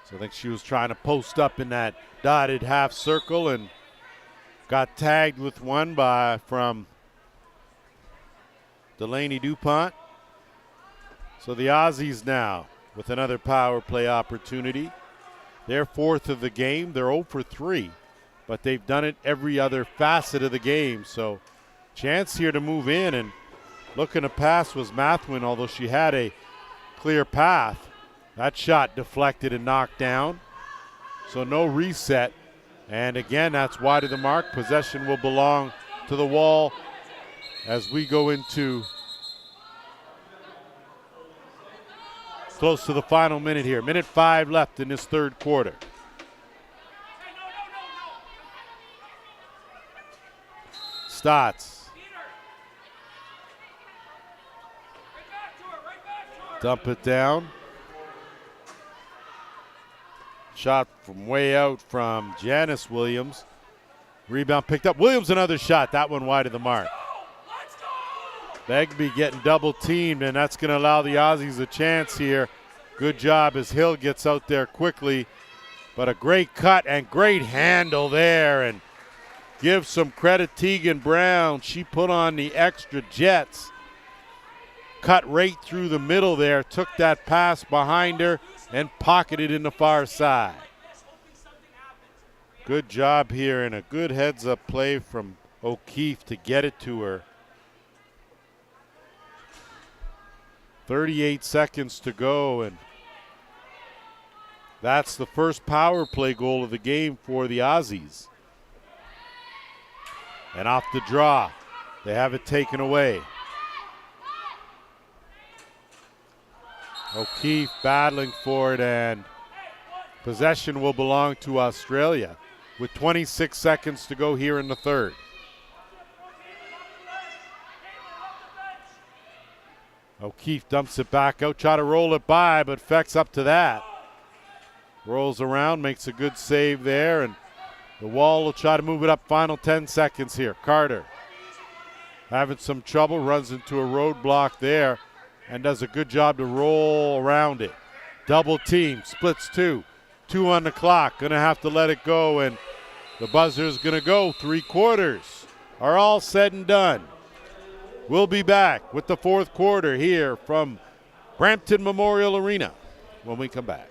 Speaker 1: So I think she was trying to post up in that dotted half circle and got tagged with one from Delaney DuPont. So the Aussies now with another power play opportunity. They're fourth of the game. They're 0 for 3, but they've done it every other facet of the game. So chance here to move in, and looking to pass was Mathwin, although she had a clear path. That shot deflected and knocked down. So no reset. And again, that's wide of the mark. Possession will belong to the Wall as we go into close to the final minute here. Minute 5 left in this third quarter. Stotts. Dump it down. Shot from way out from Janice Williams. Rebound picked up. Williams another shot. That one wide of the mark. Begbie getting double teamed, and that's going to allow the Aussies a chance here. Good job as Hill gets out there quickly. But a great cut and great handle there. And give some credit Tegan Brown. She put on the extra jets. Cut right through the middle there. Took that pass behind her and pocketed in the far side. Good job here and a good heads-up play from O'Keefe to get it to her. 38 seconds to go, and that's the first power play goal of the game for the Aussies. And off the draw, they have it taken away. O'Keefe battling for it, and possession will belong to Australia with 26 seconds to go here in the third. O'Keefe dumps it back out, try to roll it by, but Feck's up to that. Rolls around, makes a good save there, and the Wall will try to move it up. Final 10 seconds here. Carter having some trouble, runs into a roadblock there and does a good job to roll around it. Double team, splits two. 2 on the clock, gonna have to let it go, and the buzzer's gonna go. 3 quarters are all said and done. We'll be back with the fourth quarter here from Brampton Memorial Arena when we come back.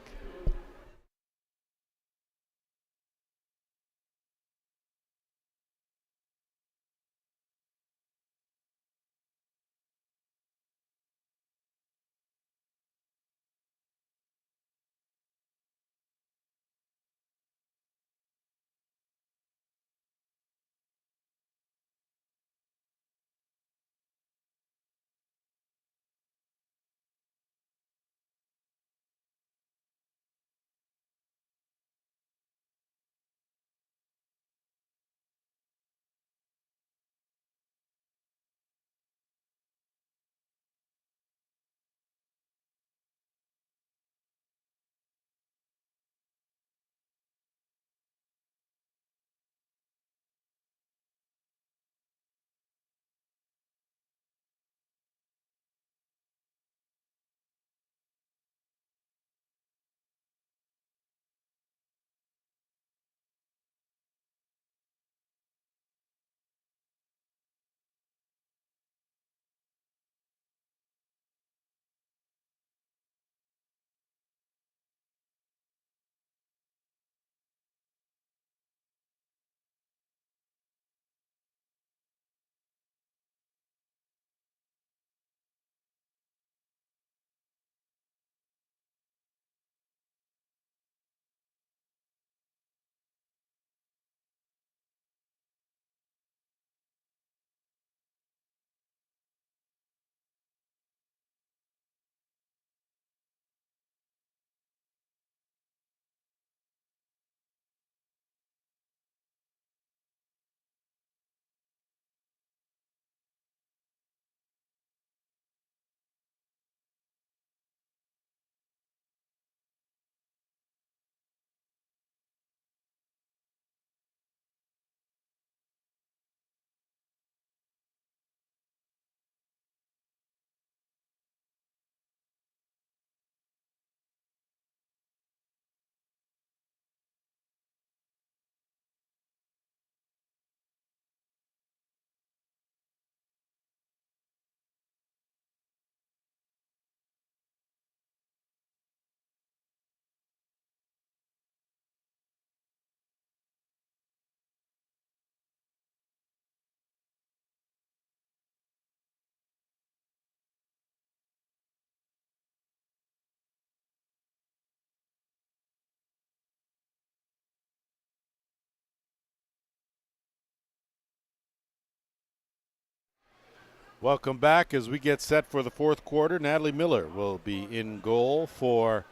Speaker 1: Welcome back as we get set for the fourth quarter. Natalie Miller will be in goal for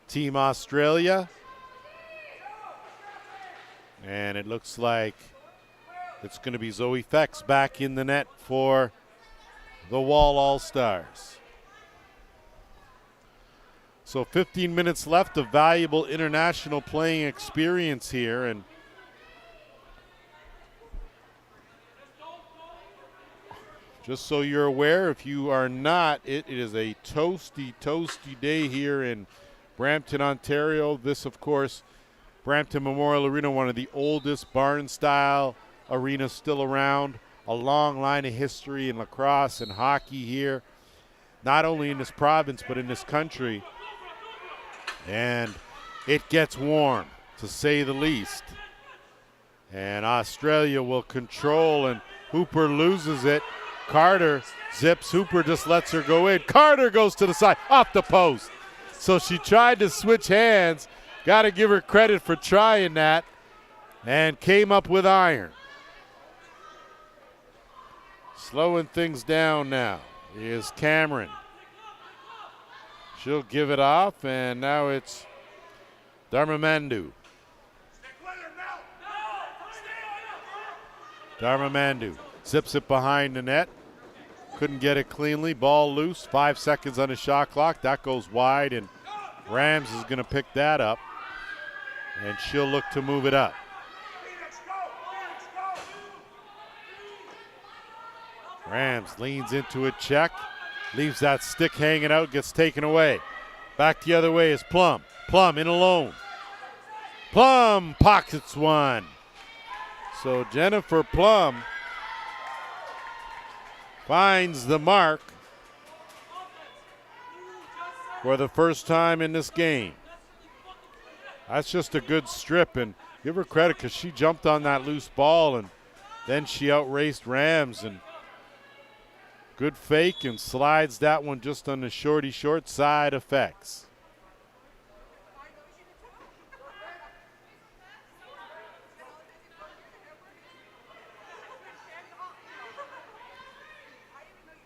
Speaker 1: Team Australia. And it looks like it's going to be Zoe Fex back in the net for the Wall All-Stars. So 15 minutes left of valuable international playing experience here. And just so you're aware, if you are not, it is a toasty, toasty day here in Brampton, Ontario. This, of course, Brampton Memorial Arena, one of the oldest barn-style arenas still around. A long line of history in lacrosse and hockey here, not only in this province but in this country. And it gets warm, to say the least. And Australia will control, and Hooper loses it. Carter zips. Hooper just lets her go in. Carter goes to the side, off the post. So she tried to switch hands. Got to give her credit for trying that, and came up with iron. Slowing things down now is Cameron. She'll give it off, and now it's Darmamandu. Darmamandu zips it behind the net. Couldn't get it cleanly. Ball loose. 5 seconds on the shot clock. That goes wide, and Rams is going to pick that up, and she'll look to move it up. Rams leans into a check, leaves that stick hanging out, gets taken away. Back the other way is Plum. Plum in alone. Plum pockets one. So Jennifer Plum finds the mark for the first time in this game. That's just a good strip, and give her credit because she jumped on that loose ball, and then she outraced Rams, and good fake, and slides that one just on the short side effects.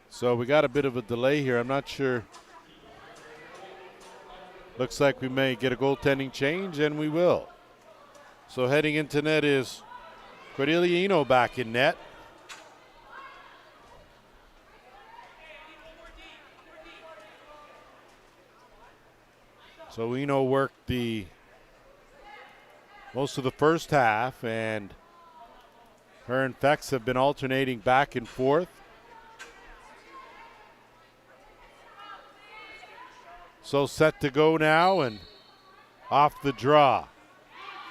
Speaker 1: So we got a bit of a delay here. I'm not sure. Looks like we may get a goaltending change, and we will. So heading into net is Cordelia Eno back in net. So Eno worked most of the first half, and her and Fex have been alternating back and forth. So set to go now, and off the draw.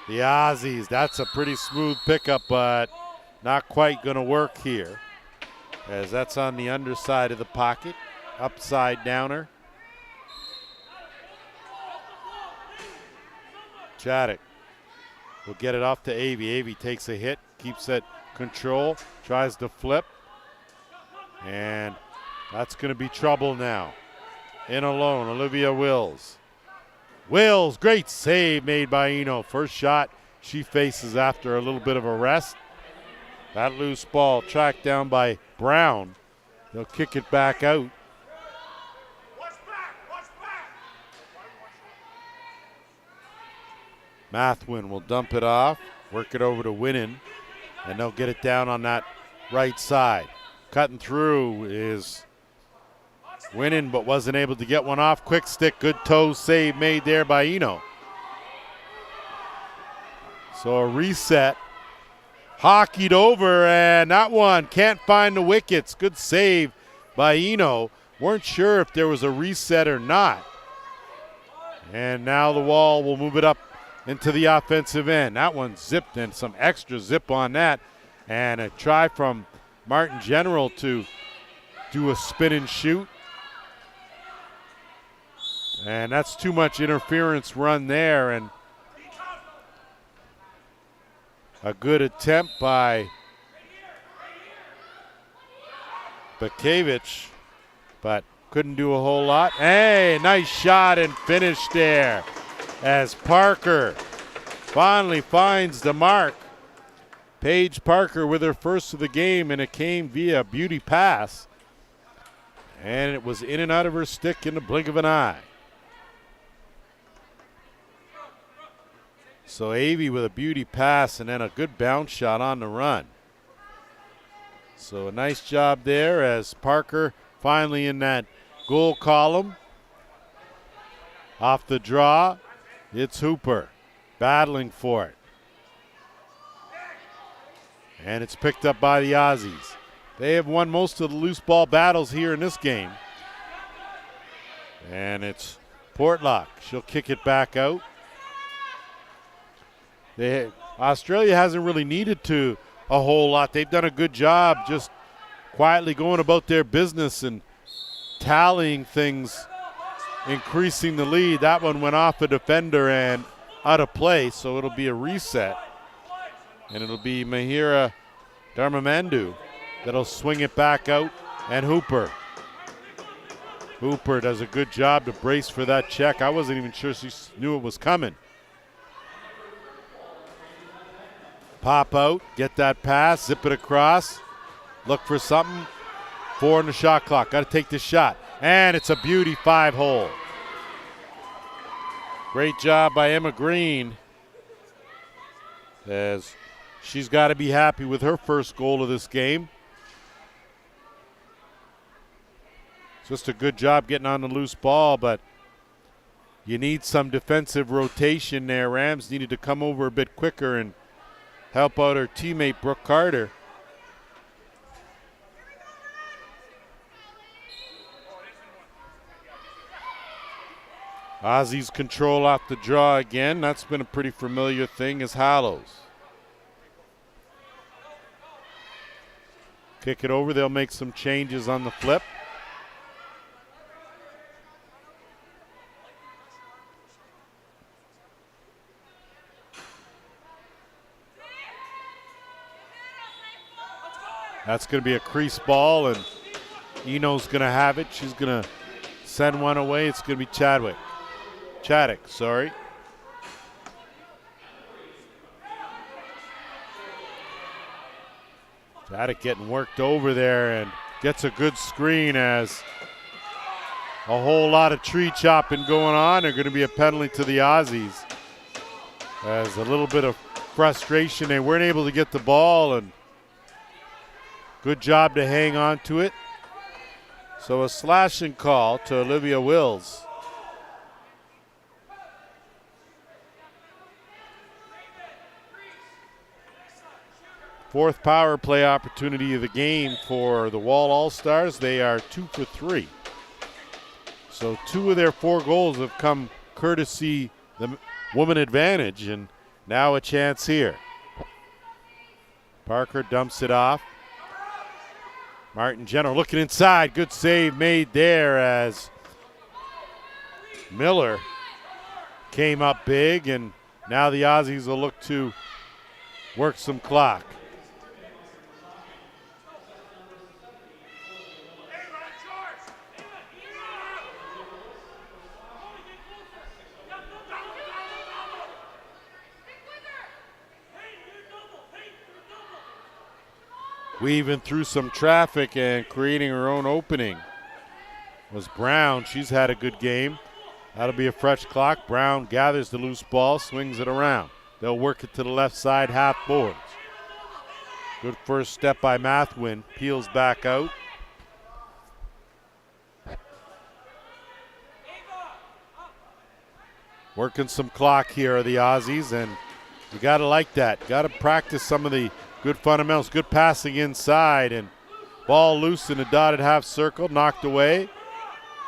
Speaker 1: The Aussies, that's a pretty smooth pickup, but not quite going to work here, as that's on the underside of the pocket, upside downer. Chaddock will get it off to Avey. Avey takes a hit, keeps it control, tries to flip, and that's going to be trouble now. In alone, Olivia Wills. Wills, great save made by Eno. First shot she faces after a little bit of a rest. That loose ball tracked down by Brown. They'll kick it back out. Mathwin will dump it off, work it over to Winnan, and they'll get it down on that right side. Cutting through is Winnan, but wasn't able to get one off. Quick stick, good toe save made there by Eno. So a reset. Hockeyed over, and that one can't find the wickets. Good save by Eno. Weren't sure if there was a reset or not. And now the Wall will move it up into the offensive end. That one zipped, and some extra zip on that. And a try from Martin General to do a spin and shoot. And that's too much interference run there, and a good attempt by Bakevich, but couldn't do a whole lot. Hey, nice shot and finish there as Parker finally finds the mark. Paige Parker with her first of the game, and it came via beauty pass. And it was in and out of her stick in the blink of an eye. So Avey with a beauty pass and then a good bounce shot on the run. So a nice job there as Parker finally in that goal column. Off the draw, it's Hooper battling for it. And it's picked up by the Aussies. They have won most of the loose ball battles here in this game. And it's Portlock. She'll kick it back out. Australia hasn't really needed to a whole lot. They've done a good job just quietly going about their business and tallying things, increasing the lead. That one went off a defender and out of play, so it'll be a reset. And it'll be Mahira Dharmamandu that'll swing it back out, and Hooper. Hooper does a good job to brace for that check. I wasn't even sure she knew it was coming. Pop out, get that pass, zip it across, look for something. 4 on the shot clock, got to take the shot. And it's a beauty 5-hole. Great job by Emma Green, as she's got to be happy with her first goal of this game. Just a good job getting on the loose ball, but you need some defensive rotation there. Rams needed to come over a bit quicker and help out her teammate Brooke Carter. Aussies control off the draw again. That's been a pretty familiar thing as Hallows. Kick it over. They'll make some changes on the flip. That's going to be a crease ball, and Eno's going to have it. She's going to send one away. It's going to be Chaddock, sorry. Chaddock getting worked over there and gets a good screen as a whole lot of tree chopping going on. There's going to be a penalty to the Aussies. As a little bit of frustration. They weren't able to get the ball, and good job to hang on to it. So a slashing call to Olivia Wills. Fourth power play opportunity of the game for the Wall All-Stars. They are 2 for 3. So 2 of their 4 goals have come courtesy the woman advantage, and now a chance here. Parker dumps it off. Martin Jenner looking inside. Good save made there as Miller came up big, and now the Aussies will look to work some clock. Weaving through some traffic and creating her own opening was Brown. She's had a good game. That'll be a fresh clock. Brown gathers the loose ball, swings it around. They'll work it to the left side, half boards. Good first step by Mathwin. Peels back out. Working some clock here are the Aussies, and you got to like that. Got to practice some of the good fundamentals. Good passing inside, and ball loose in a dotted half circle, knocked away.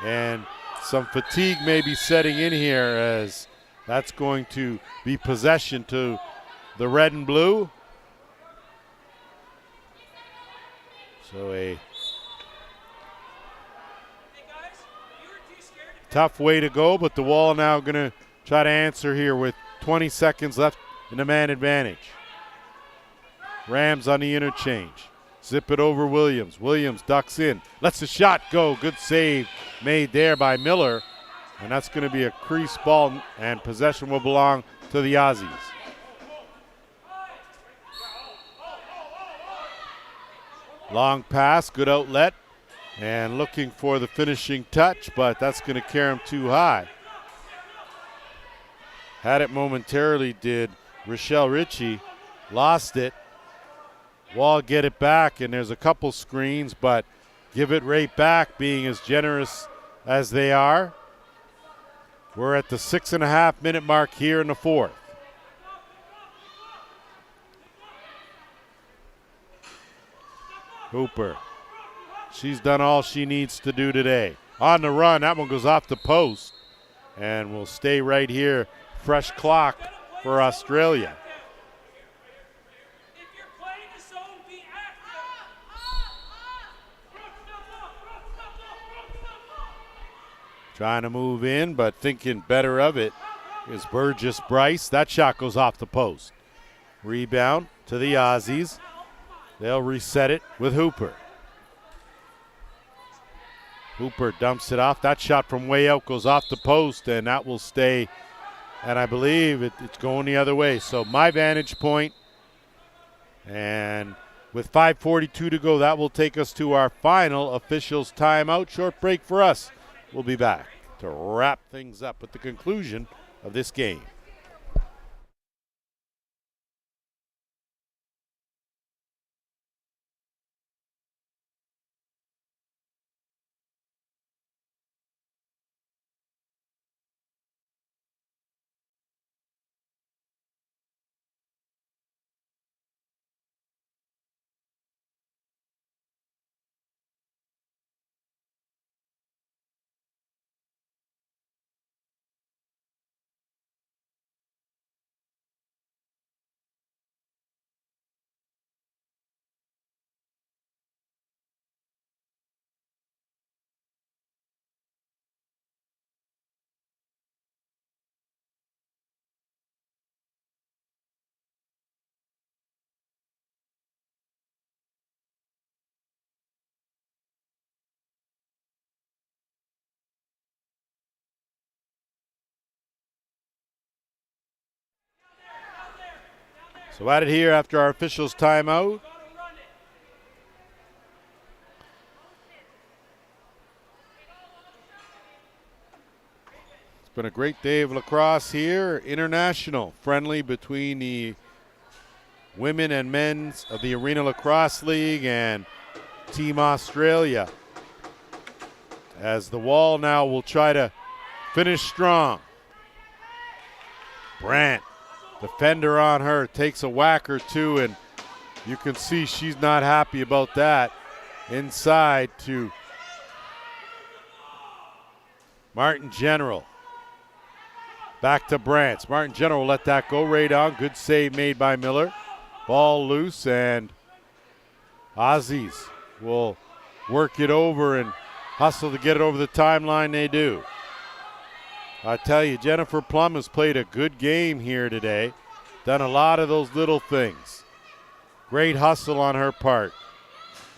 Speaker 1: And some fatigue may be setting in here, as that's going to be possession to the red and blue. So a tough way to go, but the Wall now going to try to answer here with 20 seconds left in the man advantage. Rams on the interchange. Zip it over Williams. Williams ducks in. Lets the shot go. Good save made there by Miller. And that's going to be a crease ball, and possession will belong to the Aussies. Long pass, good outlet, and looking for the finishing touch, but that's going to carry him too high. Had it momentarily, did Rochelle Ritchie, lost it. Wall get it back, and there's a couple screens, but give it right back, being as generous as they are. We're at the 6.5 minute mark here in the fourth. Hooper, she's done all she needs to do today. On the run, that one goes off the post, and will stay right here. Fresh clock for Australia. Trying to move in, but thinking better of it is Burgess Bryce. That shot goes off the post. Rebound to the Aussies. They'll reset it with Hooper. Hooper dumps it off. That shot from way out goes off the post, and that will stay. And I believe it's going the other way. So my vantage point, and with 5:42 to go, that will take us to our final officials timeout. Short break for us. We'll be back to wrap things up at the conclusion of this game. So at it here after our officials timeout. It's been a great day of lacrosse here. International friendly between the women and men's of the Arena Lacrosse League and Team Australia. As the Wall now will try to finish strong. Brandt, defender on her, takes a whack or two, and you can see she's not happy about that. Inside to Martin General. Back to Brandt. Martin General let that go right on. Good save made by Miller. Ball loose, and Aussies will work it over and hustle to get it over the timeline. They do. I tell you, Jennifer Plum has played a good game here today. Done a lot of those little things. Great hustle on her part.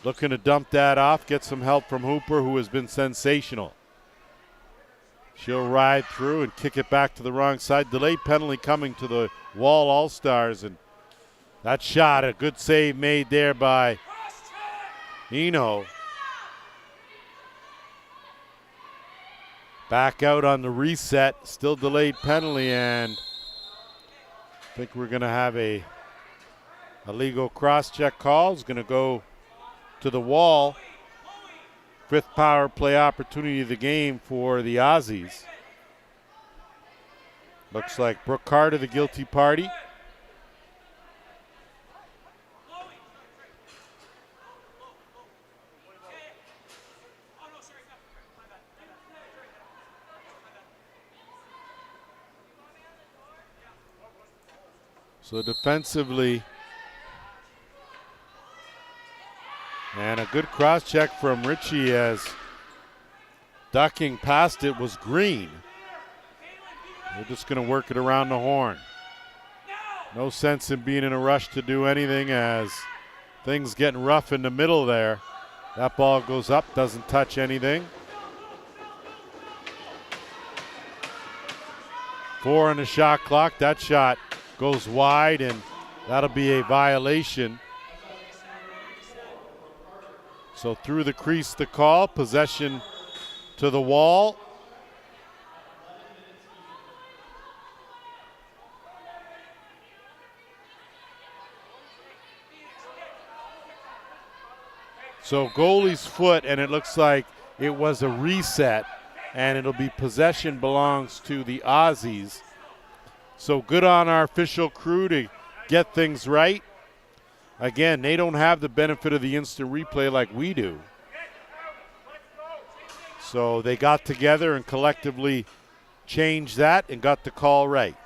Speaker 1: Looking to dump that off, get some help from Hooper, who has been sensational. She'll ride through and kick it back to the wrong side. Delayed penalty coming to the Wall All-Stars, and that shot, a good save made there by Eno. Back out on the reset, still delayed penalty, and I think we're going to have a legal cross-check call. It's going to go to the Wall. Fifth power play opportunity of the game for the Aussies. Looks like Brooke Carter, the guilty party. So defensively, and a good cross check from Ritchie as ducking past it was Green. We're just going to work it around the horn. No sense in being in a rush to do anything as things getting rough in the middle there. That ball goes up, doesn't touch anything. 4 on the shot clock. That shot goes wide, and that'll be a violation. So through the crease the call, possession to the wall. So goalie's foot, and it looks like it was a reset, and it'll be possession belongs to the Aussies. So good on our official crew to get things right. Again, they don't have the benefit of the instant replay like we do. So they got together and collectively changed that and got the call right.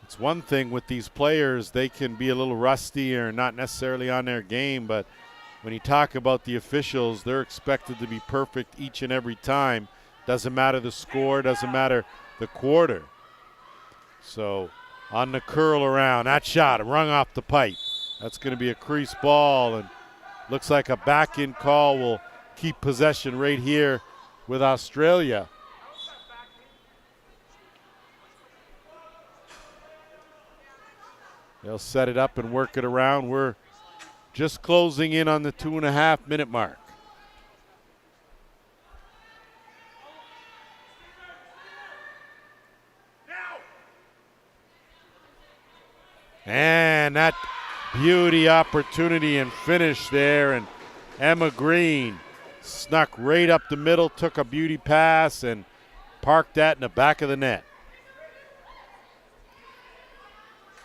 Speaker 1: It's one thing with these players, they can be a little rusty or not necessarily on their game, but when you talk about the officials, they're expected to be perfect each and every time. Doesn't matter the score, doesn't matter the quarter. So on the curl around, that shot rung off the pipe. That's going to be a crease ball, and looks like a back-in call will keep possession right here with Australia. They'll set it up and work it around. We're just closing in on the 2.5 minute mark. And that beauty opportunity and finish there, and Emma Green snuck right up the middle, took a beauty pass and parked that in the back of the net.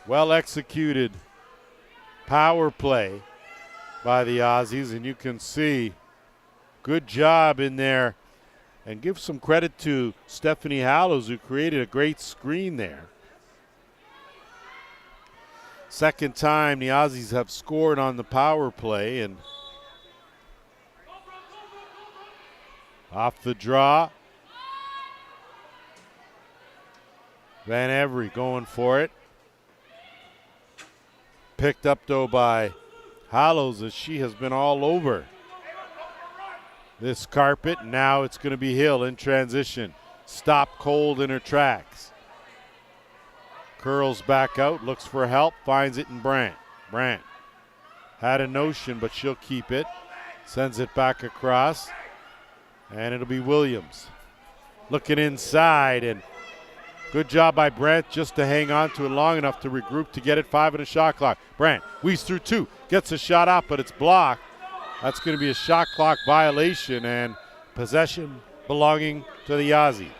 Speaker 1: Well executed power play by the Aussies, and you can see good job in there, and give some credit to Stephanie Hallows, who created a great screen there. Second time the Aussies have scored on the power play, and off the draw, Van Every going for it. Picked up though by Hallows, as she has been all over this carpet. Now it's going to be Hill in transition. Stopped cold in her tracks. Curls back out, looks for help, finds it in Brandt. Brandt had a notion, but she'll keep it. Sends it back across, and it'll be Williams. Looking inside, and good job by Brandt just to hang on to it long enough to regroup to get it 5 in a shot clock. Brandt weaves through 2, gets a shot up, but it's blocked. That's going to be a shot clock violation, and possession belonging to the Aussies.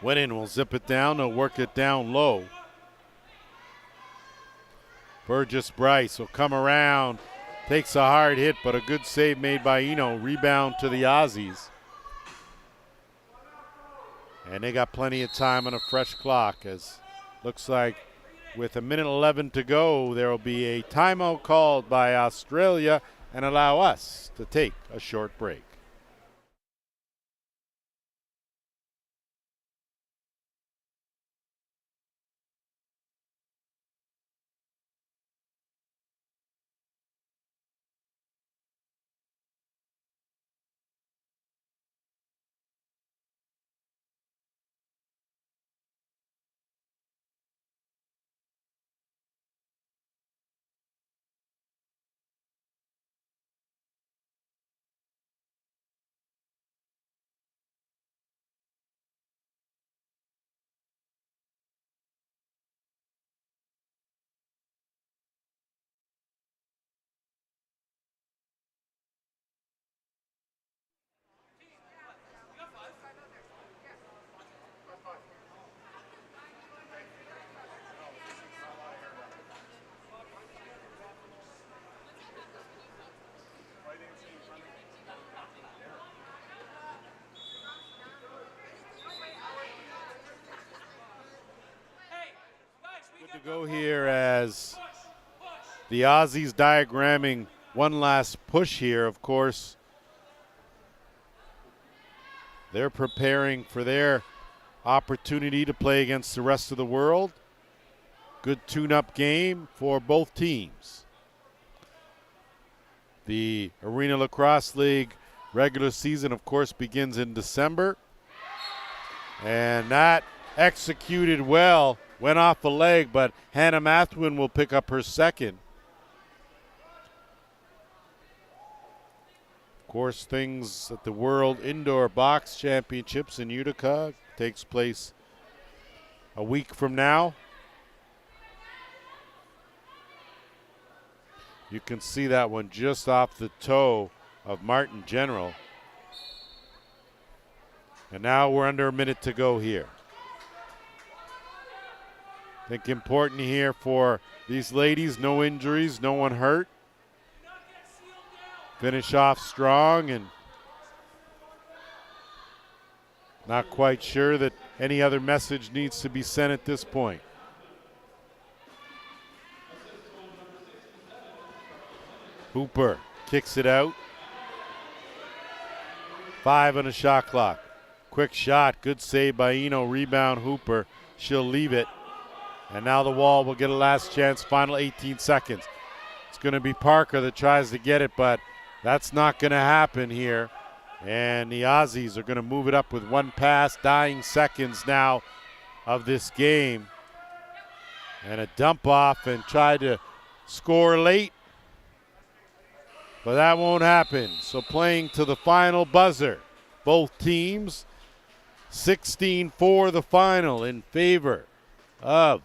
Speaker 1: Winning will zip it down. They'll work it down low. Burgess Bryce will come around. Takes a hard hit, but a good save made by Eno. Rebound to the Aussies. And they got plenty of time on a fresh clock, as looks like with 1:11 to go, there will be a timeout called by Australia and allow us to take a short break. To go here as the Aussies diagramming one last push here. Of course, they're preparing for their opportunity to play against the rest of the world. Good tune-up game for both teams. The Arena Lacrosse League regular season, of course, begins in December. And that executed well, went off a leg, but Hannah Mathwin will pick up her second. Of course, things at the World Indoor Box Championships in Utica takes place a week from now. You can see that one just off the toe of Martin General. And now we're under a minute to go here. I think important here for these ladies, no injuries, no one hurt. Finish off strong, and not quite sure that any other message needs to be sent at this point. Hooper kicks it out. 5 on the shot clock. Quick shot, good save by Eno, rebound Hooper. She'll leave it. And now the Wall will get a last chance, final 18 seconds. It's going to be Parker that tries to get it, but that's not going to happen here. And the Aussies are going to move it up with one pass, dying seconds now of this game. And a dump off and try to score late. But that won't happen. So playing to the final buzzer. Both teams 16-4 the final in favor of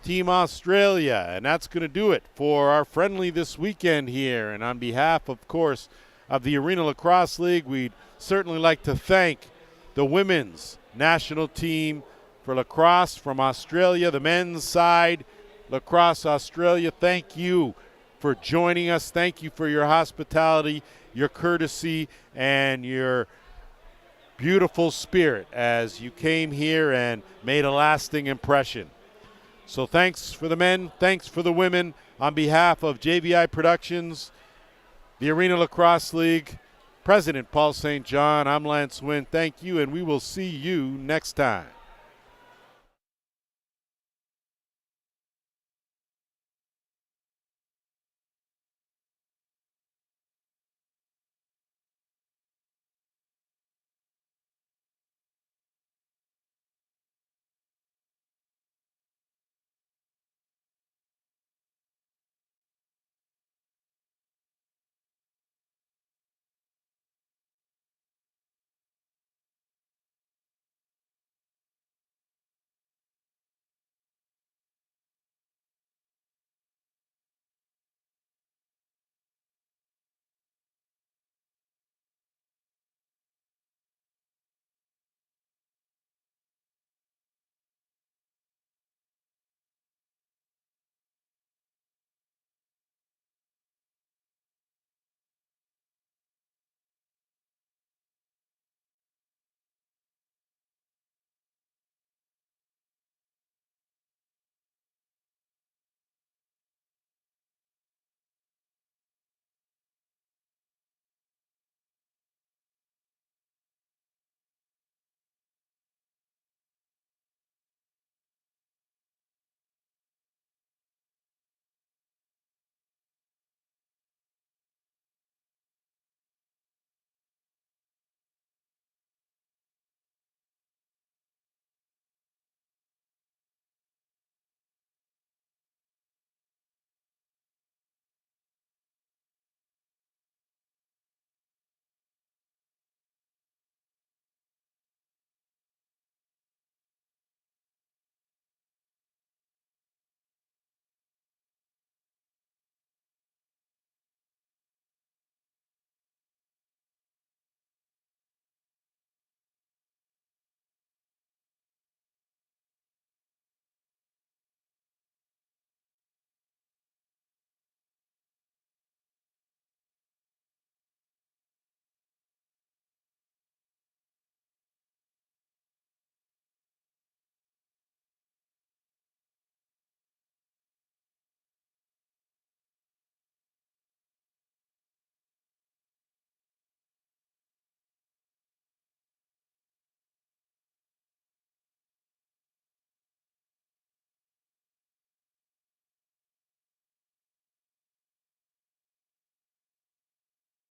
Speaker 1: Team Australia. And that's going to do it for our friendly this weekend here. And on behalf, of course, of the Arena Lacrosse League, we'd certainly like to thank the women's national team for lacrosse from Australia, the men's side, Lacrosse Australia. Thank you for joining us. Thank you for your hospitality, your courtesy, and your beautiful spirit as you came here and made a lasting impression. So thanks for the men, thanks for the women. On behalf of JVI Productions, the Arena Lacrosse League, President Paul St. John, I'm Lance Wynn. Thank you, and we will see you next time.